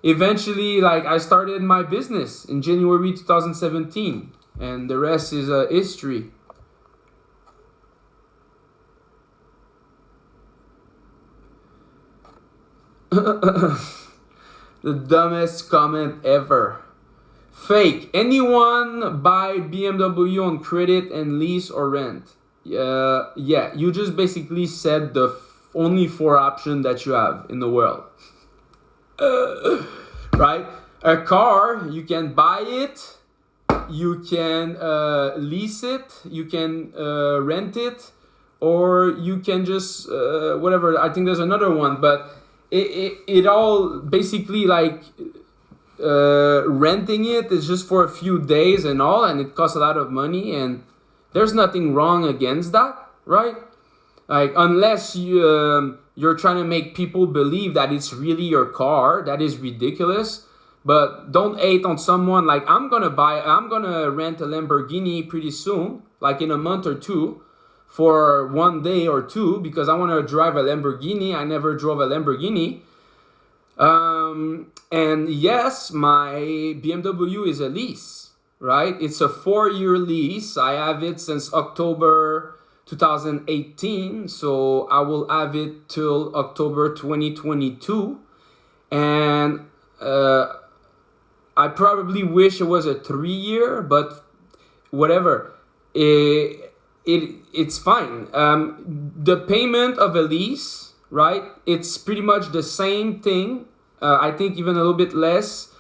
eventually, like, I started my business in January 2017, and the rest is history. The dumbest comment ever. Fake. Anyone buy BMW on credit and lease or rent? Yeah, you just basically said the only 4 options that you have in the world. Right? A car, you can buy it, you can lease it, you can rent it, or you can just whatever. I think there's another one, but it all basically, like, renting it is just for a few days and all, and it costs a lot of money, and there's nothing wrong against that, right? Like, unless you're trying to make people believe that it's really your car, that is ridiculous. But don't hate on someone. Like, I'm gonna rent a Lamborghini pretty soon, like in a month or two, for 1 day or 2, because I want to drive a Lamborghini. I never drove a Lamborghini. And yes, my BMW is a lease, right? It's a 4-year lease. I have it since October 2018, so I will have it till October 2022. And I probably wish it was a 3-year, but whatever. It's fine. The payment of a lease, right? It's pretty much the same thing. I think even a little bit less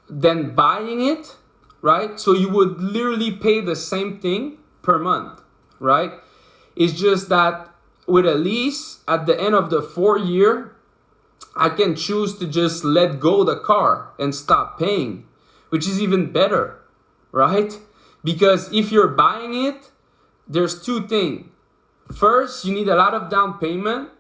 than buying it, right? So you would literally pay the same thing per month, right? It's just that with a lease, at the end of the 4-year, I can choose to just let go the car and stop paying, which is even better, right? Because if you're buying it, there's 2 things. First, you need a lot of down payment,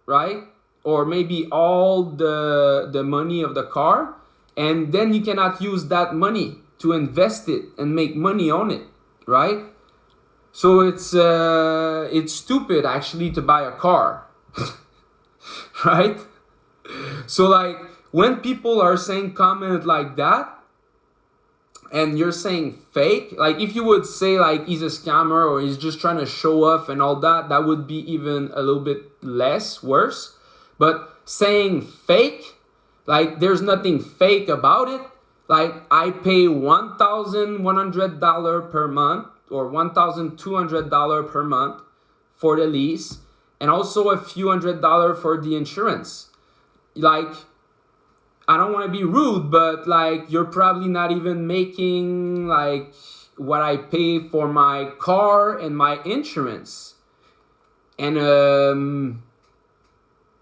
right? Or maybe all the money of the car. And then you cannot use that money to invest it and make money on it, right? So it's stupid actually to buy a car, right? So, like, when people are saying comment like that, and you're saying fake, like, if you would say, like, he's a scammer or he's just trying to show off and all that, that would be even a little bit worse. But saying fake, like, there's nothing fake about it. Like, I pay $1,100 per month or $1,200 per month for the lease, and also a few $100s for the insurance. Like, I don't want to be rude, but, like, you're probably not even making, like, what I pay for my car and my insurance. And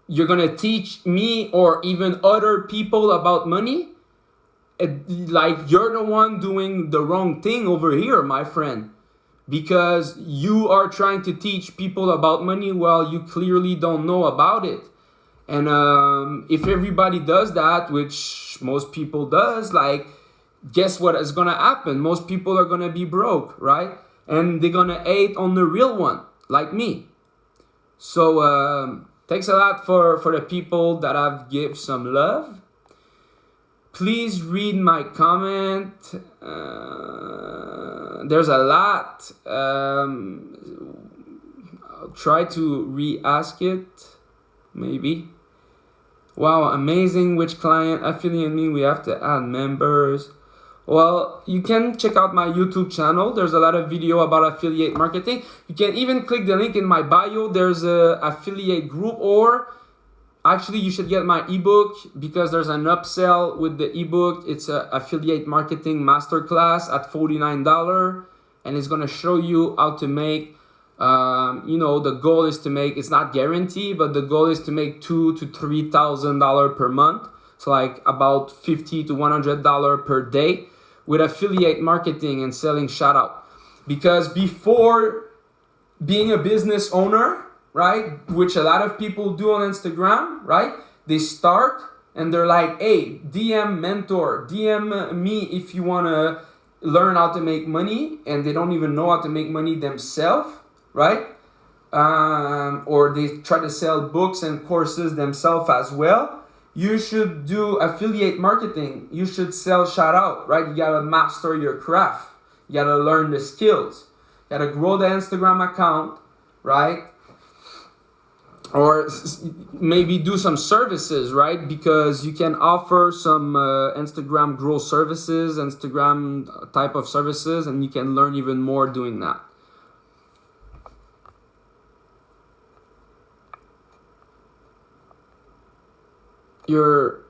you're going to teach me or even other people about money? Like, you're the one doing the wrong thing over here, my friend. Because you are trying to teach people about money while you clearly don't know about it. And if everybody does that, which most people does, like, guess what is gonna happen? Most people are gonna be broke, right? And they're gonna hate on the real one, like me. So thanks a lot for the people that I've give some love. Please read my comment. There's a lot. I'll try to re-ask it, maybe. Wow, amazing. Which client affiliate me? We have to add members. Well, you can check out my YouTube channel. There's a lot of video about affiliate marketing. You can even click the link in my bio. There's a affiliate group, or actually you should get my ebook because there's an upsell with the ebook. It's a affiliate marketing masterclass at $49, and it's gonna show you how to make. The goal is to make. It's not guaranteed, but the goal is to make $2,000 to $3,000 per month. So like about $50 to $100 per day with affiliate marketing and selling shout out. Because before being a business owner, right, which a lot of people do on Instagram, right, they start and they're like, hey, DM mentor, DM me if you want to learn how to make money, and they don't even know how to make money themselves, right? Or they try to sell books and courses themselves as well. You should do affiliate marketing. You should sell shout out, right? You gotta master your craft. You gotta learn the skills. You gotta grow the Instagram account, right? Or maybe do some services, right? Because you can offer some Instagram growth services, Instagram type of services, and you can learn even more doing that. Your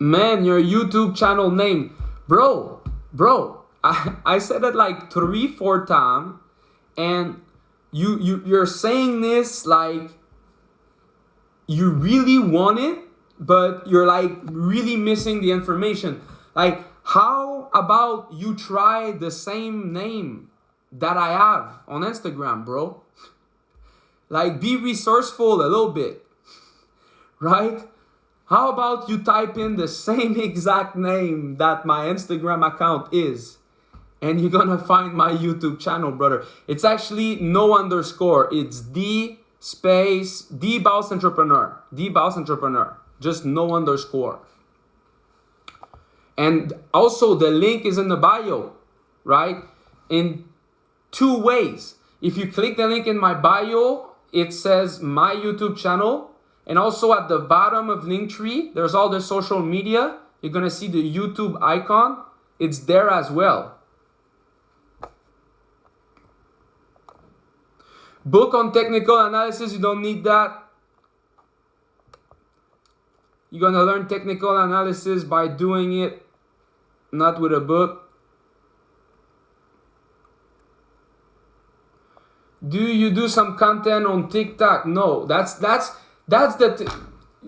YouTube channel name, bro, I said it like 3-4 times, and you're saying this like you really want it, but you're like really missing the information. Like, how about you try the same name that I have on Instagram, bro? Like, be resourceful a little bit. Right? How about you type in the same exact name that my Instagram account is, and you're gonna find my YouTube channel, brother. It's actually no underscore. It's 𝐷_𝐬𝐲 Entrepreneur. 𝐷_𝐬𝐲 Entrepreneur. Just no underscore. And also the link is in the bio, right? In 2 ways. If you click the link in my bio, it says my YouTube channel. And also at the bottom of Linktree, there's all the social media. You're going to see the YouTube icon. It's there as well. Book on technical analysis, you don't need that. You're going to learn technical analysis by doing it, not with a book. Do you do some content on TikTok? No, that's the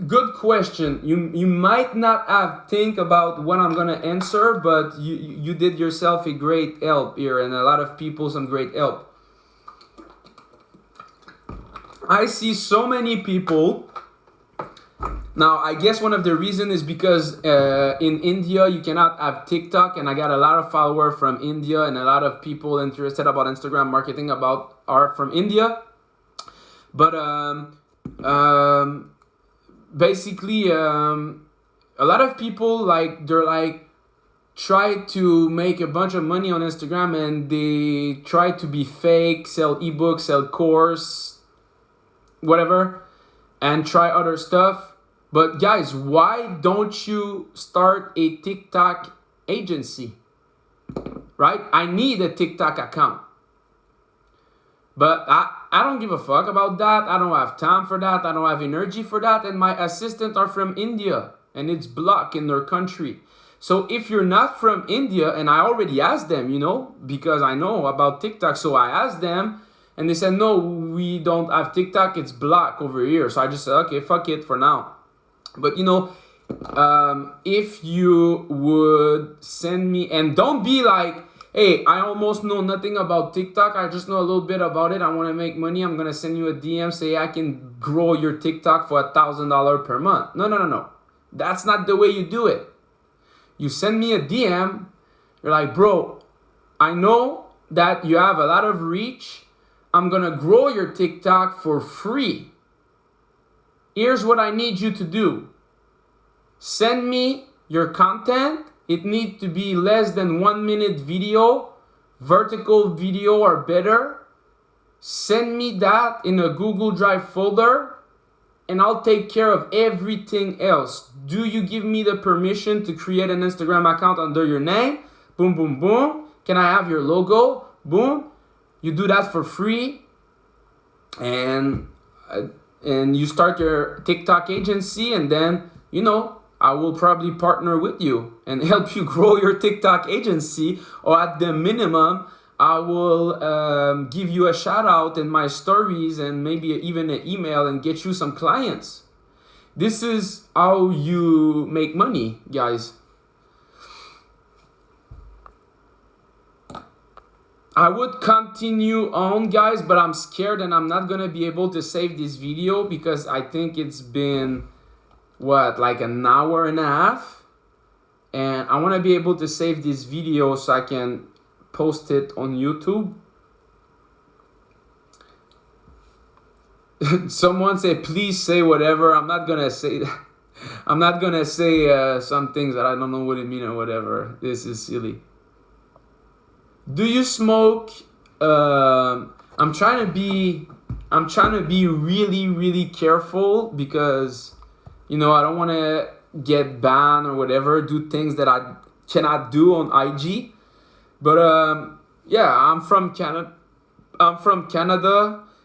good question. You might not have think about what I'm gonna answer, but you did yourself a great help here, and a lot of people some great help. I see so many people. Now, I guess one of the reasons is because in India you cannot have TikTok, and I got a lot of followers from India, and a lot of people interested about Instagram marketing are from India. But basically, a lot of people they're try to make a bunch of money on Instagram, and they try to be fake, sell ebooks, sell course, whatever, and try other stuff. But guys, why don't you start a TikTok agency? Right? I need a TikTok account. But I don't give a fuck about that. I don't have time for that. I don't have energy for that. And my assistants are from India, and it's blocked in their country. So if you're not from India, and I already asked them, because I know about TikTok. So I asked them, and they said, no, we don't have TikTok. It's blocked over here. So I just said, okay, fuck it for now. But if you would send me, and don't be like, hey, I almost know nothing about TikTok. I just know a little bit about it. I want to make money. I'm going to send you a DM. Say I can grow your TikTok for $1,000 per month. No. That's not the way you do it. You send me a DM. You're like, bro, I know that you have a lot of reach. I'm going to grow your TikTok for free. Here's what I need you to do. Send me your content. It needs to be less than 1 minute video, vertical video or better. Send me that in a Google Drive folder. and I'll take care of everything else. Do you give me the permission to create an Instagram account under your name? Boom, boom, boom. Can I have your logo? Boom. You do that for free, and you start your TikTok agency, and then, you know, I will probably partner with you and help you grow your TikTok agency, or at the minimum, I will give you a shout out in my stories and maybe even an email and get you some clients. This is how you make money, guys. I would continue on, guys, but I'm scared and I'm not gonna be able to save this video because I think it's been, what, like an hour and a half? And I wanna be able to save this video so I can post it on YouTube. Someone say, please say whatever. I'm not gonna say that. I'm not gonna say some things that I don't know what it mean or whatever. This is silly. Do you smoke? I'm trying to be really, really careful because, you know, I don't want to get banned or whatever, do things that I cannot do on IG. But yeah, I'm from Canada.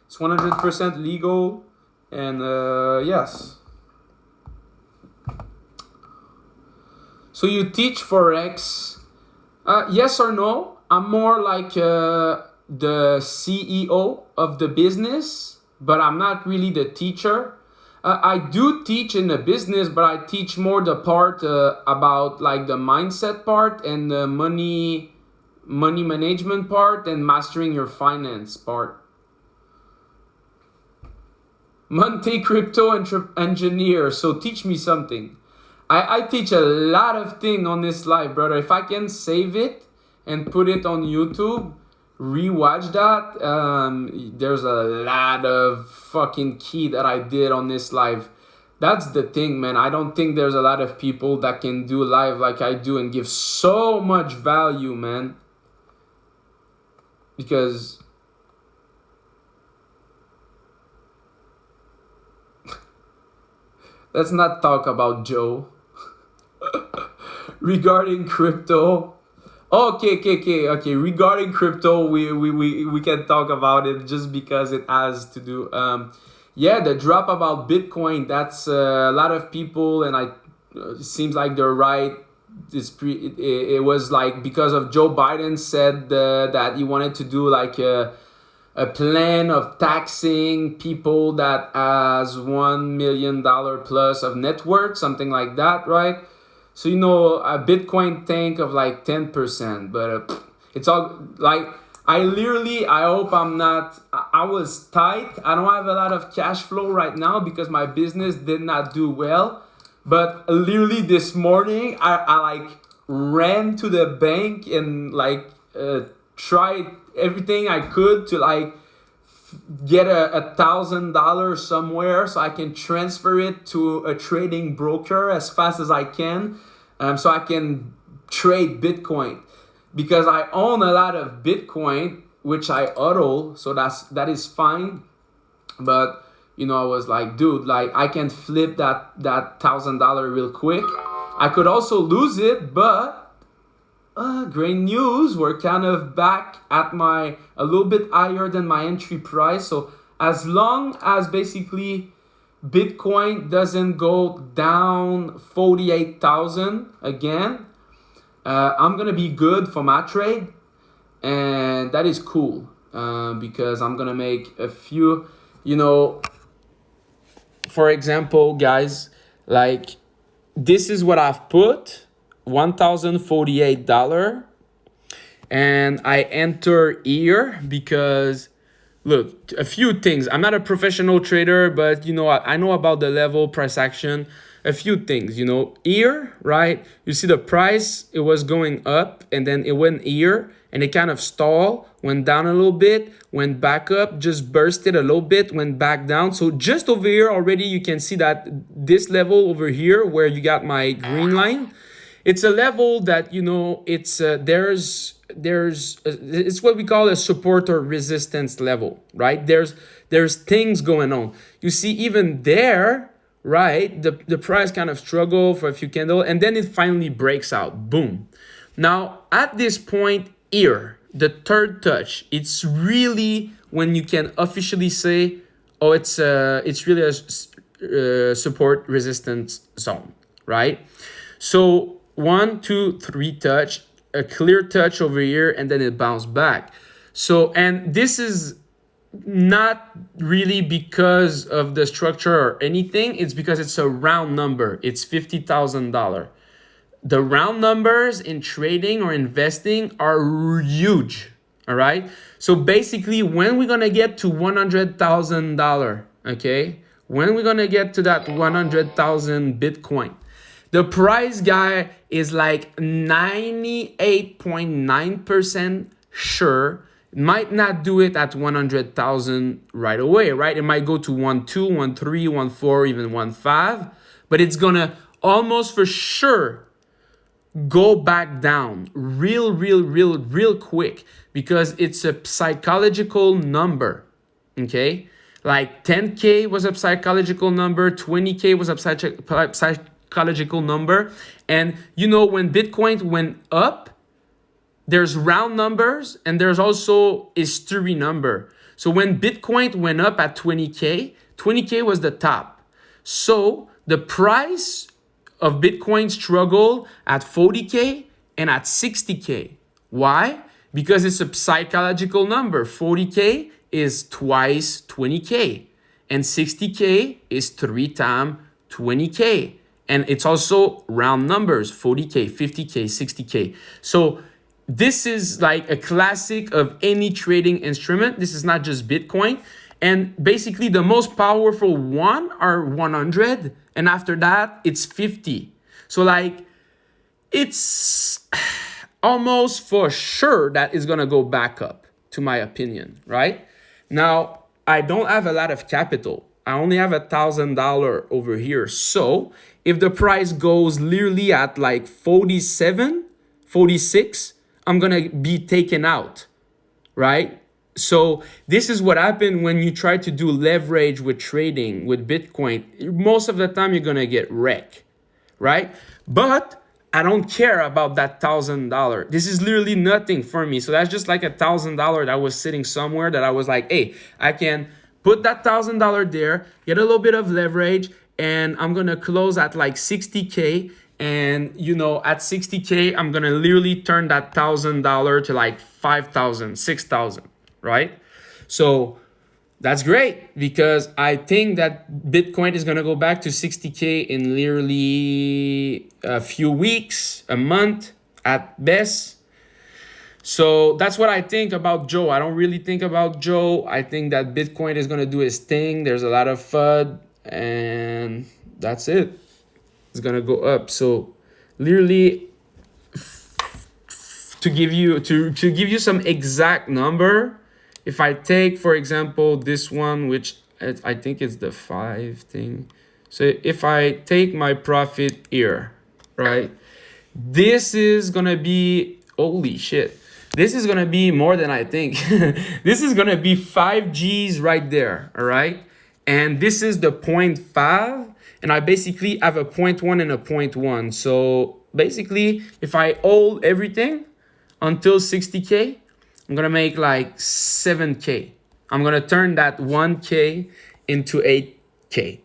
It's 100% legal, and yes. So you teach Forex? Yes or no? I'm more like the CEO of the business, but I'm not really the teacher. I do teach in the business, but I teach more the part about like the mindset part and the money management part and mastering your finance part. Monte crypto engineer, so teach me something. I teach a lot of things on this live, brother. If I can save it and put it on YouTube, rewatch that. There's a lot of fucking key that I did on this live. That's the thing, man. I don't think there's a lot of people that can do live like I do and give so much value, man. Because let's not talk about Joe. Regarding crypto. Okay. Regarding crypto, we can talk about it just because it has to do. Yeah, the drop about Bitcoin. That's a lot of people, and it seems like they're right. It was like because of Joe Biden said that he wanted to do like a plan of taxing people that has $1 million plus of net worth, something like that, right? So, you know, a Bitcoin tank of like 10%, but it's all like, I hope I'm not, I was tight. I don't have a lot of cash flow right now because my business did not do well. But literally this morning, I like ran to the bank and like tried everything I could to like get $1,000 somewhere so I can transfer it to a trading broker as fast as I can, so I can trade Bitcoin, because I own a lot of Bitcoin which I HODL, so that is fine. But you know, I was like, dude, like I can flip that $1,000 real quick. I could also lose it, but great news, we're kind of back at a little bit higher than my entry price. So as long as basically Bitcoin doesn't go down 48,000 again, I'm gonna be good for my trade, and that is cool because I'm gonna make a few, you know, for example, guys, like this is what I've put. $1,048, and I enter here because look, a few things. I'm not a professional trader, but you know, I know about the level, price action, a few things. You know, here, right, you see the price, it was going up and then it went here and it kind of stalled, went down a little bit, went back up, just bursted a little bit, went back down. So just over here already you can see that this level over here where you got my green line, it's a level that, you know, it's there's
it's what we call a support or resistance level, right? There's things going on. You see, even there, right, the price kind of struggle for a few candles, and then it finally breaks out. Boom. Now, at this point here, the third touch, it's really when you can officially say, oh, it's really a support resistance zone, right? So 1, 2, 3 touch, a clear touch over here, and then it bounced back. So, and this is not really because of the structure or anything. It's because it's a round number. It's $50,000. The round numbers in trading or investing are huge. All right. So basically, when we're gonna get to $100,000, okay, when we're gonna get to that 100,000 Bitcoin, the price guy is like 98.9% sure. It might not do it at 100,000 right away, right? It might go to 1.2, 1.3, 1.4, even 1.5, but it's gonna almost for sure go back down real quick because it's a psychological number, okay? Like 10K was a psychological number, 20K was a psychological number. And you know, when Bitcoin went up, there's round numbers and there's also a history number. So when Bitcoin went up at 20K, 20K was the top. So the price of Bitcoin struggled at 40K and at 60K. Why? Because it's a psychological number. 40K is twice 20K and 60K is 3 times 20K. And it's also round numbers, 40K, 50K, 60K. So this is like a classic of any trading instrument. This is not just Bitcoin. And basically the most powerful one are 100. And after that, it's 50. So like, it's almost for sure that it's gonna go back up, to my opinion, right? Now, I don't have a lot of capital. I only have $1,000 over here. So if the price goes literally at like 47, 46, I'm gonna be taken out, right? So this is what happened when you try to do leverage with trading with Bitcoin. Most of the time you're gonna get wrecked, right? But I don't care about that $1,000. This is literally nothing for me. So that's just like $1,000 that was sitting somewhere that I was like, hey, I can put that $1,000 there, get a little bit of leverage, and I'm gonna close at like 60K. And you know, at 60K, I'm gonna literally turn that $1,000 to like 5,000, 6,000, right? So that's great because I think that Bitcoin is gonna go back to 60K in literally a few weeks, a month at best. So that's what I think about Joe. I don't really think about Joe. I think that Bitcoin is gonna do his thing. There's a lot of FUD, and that's it. It's gonna go up. So literally to give you some exact number, if I take, for example, this one, which I think it's the 5 thing. So if I take my profit here, right? This is gonna be, holy shit. This is gonna be more than I think. This is gonna be 5 G's right there, all right? And this is the 0.5, and I basically have a 0.1 and a 0.1. So basically, if I hold everything until 60K, I'm gonna make like 7K. I'm gonna turn that 1K into 8K.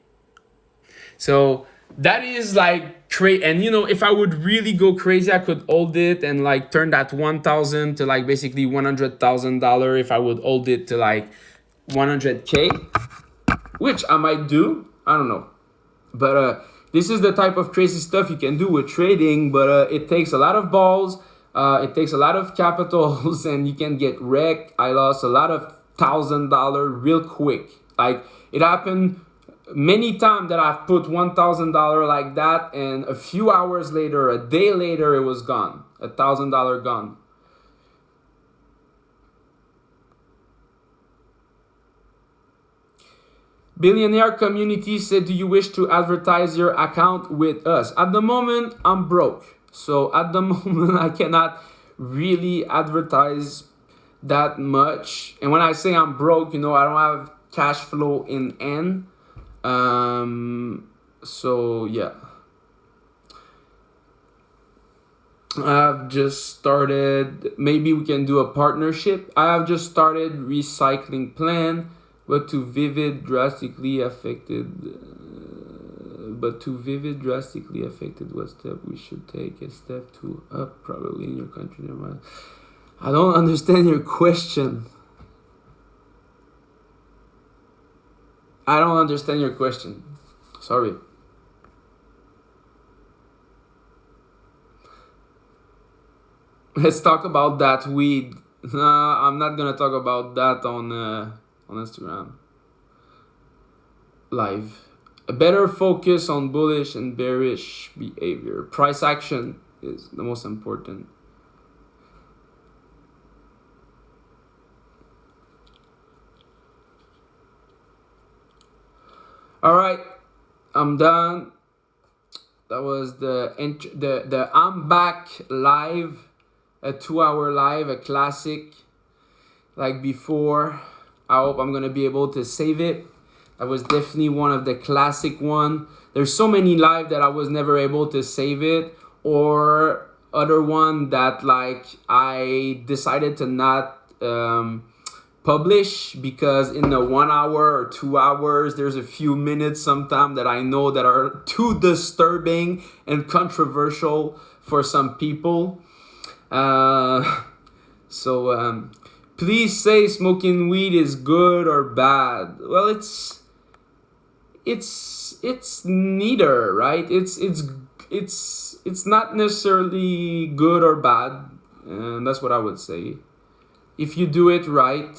So that is like crazy. And you know, if I would really go crazy, I could hold it and like turn that 1,000 to like basically $100,000 if I would hold it to like 100K, which I might do. I don't know. But this is the type of crazy stuff you can do with trading, but it takes a lot of balls. It takes a lot of capitals and you can get wrecked. I lost a lot of $1,000 real quick. Like it happened many times that I've put $1,000 like that, and a few hours later, a day later, it was gone. $1,000 gone. Billionaire community said, do you wish to advertise your account with us? At the moment, I'm broke. So at the moment, I cannot
really advertise that much. And when I say I'm broke, I don't have cash flow in end. So yeah. I've just started, maybe we can do a partnership. I have just started recycling plan, but to vivid drastically affected, what step we should take? A step 2 up, probably in your country. Never mind. I don't understand your question. Sorry. Let's talk about that weed. I'm not gonna talk about that on Instagram live. A better focus on bullish and bearish behavior. Price action is the most important. All right, I'm done. That was the I'm back live. A 2-hour live, a classic like before. I hope I'm gonna be able to save it. That was definitely one of the classic one. There's so many live that I was never able to save it, or other one that like I decided to not publish because in the 1 hour or 2 hours there's a few minutes sometimes that I know that are too disturbing and controversial for some people. Please say smoking weed is good or bad. Well, it's neither, right? It's not necessarily good or bad, and that's what I would say. If you do it right.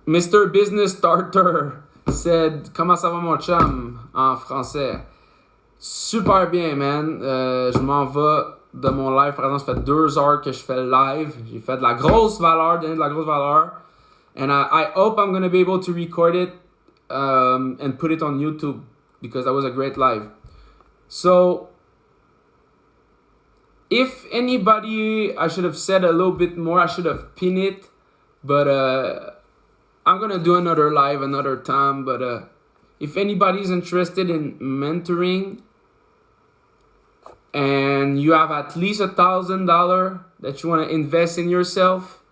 Mr. Business Starter said, "Comment ça va mon chum?" en français. Super bien, man. Je m'en vais de mon live. Par exemple, ça fait 2 heures que je fais le live. J'ai fait de la grosse valeur, And I hope I'm going to be able to record it and put it on YouTube because that was a great live. So, if anybody, I should have said a little bit more. I should have pinned it. But I'm going to do another live another time. But if anybody's interested in mentoring, and you have at least $1,000 that you want to invest in yourself,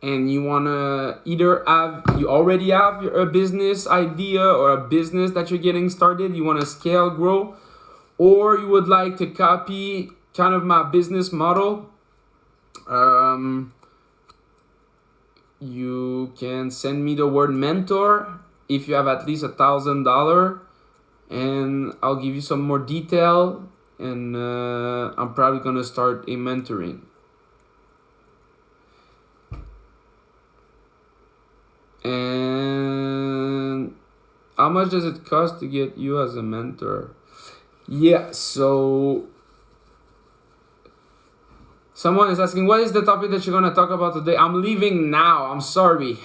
and you want to either you already have a business idea or a business that you're getting started, you want to scale, grow, or you would like to copy kind of my business model, you can send me the word mentor if you have at least $1,000, and I'll give you some more detail. And I'm probably gonna start a mentoring. And how much does it cost to get you as a mentor? Yeah, so someone is asking, what is the topic that you're gonna talk about today? I'm leaving now. I'm sorry.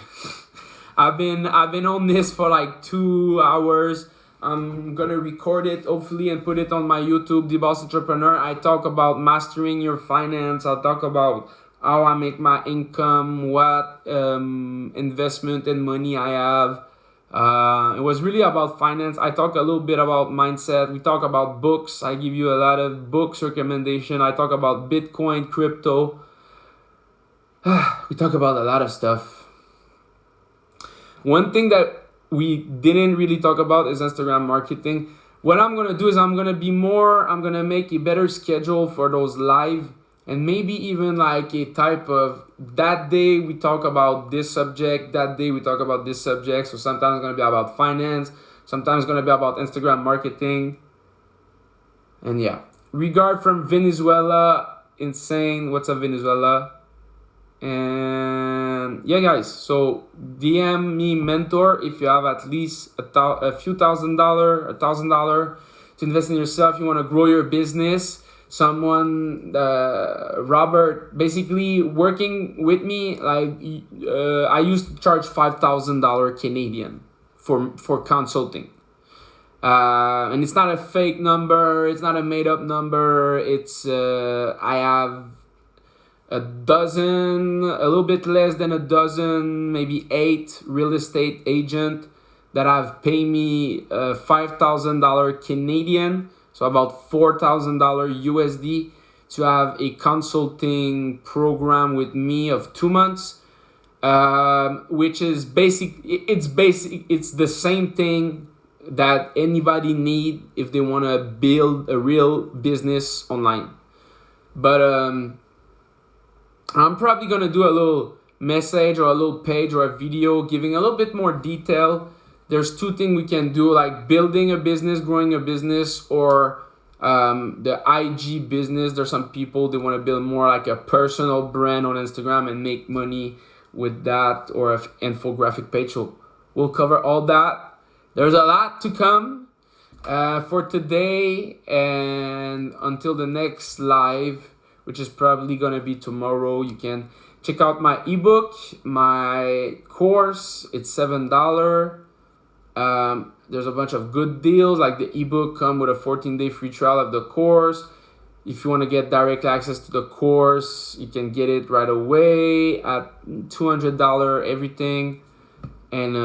I've been on this for like 2 hours. I'm gonna record it hopefully and put it on my YouTube, The Boss Entrepreneur. I talk about mastering your finance. I'll talk about how I make my income, what investment and money I have. It was really about finance. I talk a little bit about mindset. We talk about books. I give you a lot of books recommendation. I talk about Bitcoin, crypto. We talk about a lot of stuff. One thing that we didn't really talk about is Instagram marketing. What I'm going to do is I'm going to make a better schedule for those live, and maybe even like a type of that day we talk about this subject, that day we talk about this subject. So sometimes it's going to be about finance, sometimes it's going to be about Instagram marketing. And yeah, regard from Venezuela, insane. What's up, Venezuela? And yeah, guys, so DM me mentor if you have at least a few $1,000 to invest in yourself. You want to grow your business. Someone, Robert, basically working with me. Like I used to charge $5,000 Canadian for consulting. And it's not a fake number. It's not a made up number. It's I have a little bit less than a dozen, maybe 8 real estate agent that have paid me $5,000 Canadian, so about $4,000 USD, to have a consulting program with me of 2 months, which is basic. It's the same thing that anybody need if they want to build a real business online. But I'm probably gonna do a little message or a little page or a video giving a little bit more detail. There's 2 things we can do, like building a business, growing a business, or the IG business. There's some people, they want to build more like a personal brand on Instagram and make money with that, or an infographic page. So we'll cover all that. There's a lot to come for today, and until the next live, which is probably going to be tomorrow, you can check out my ebook, my course. It's $7. There's a bunch of good deals, like the ebook come with a 14-day free trial of the course. If you want to get direct access to the course, you can get it right away at $200 everything. And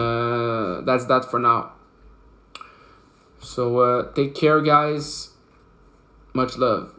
that's that for now. So take care, guys. Much love.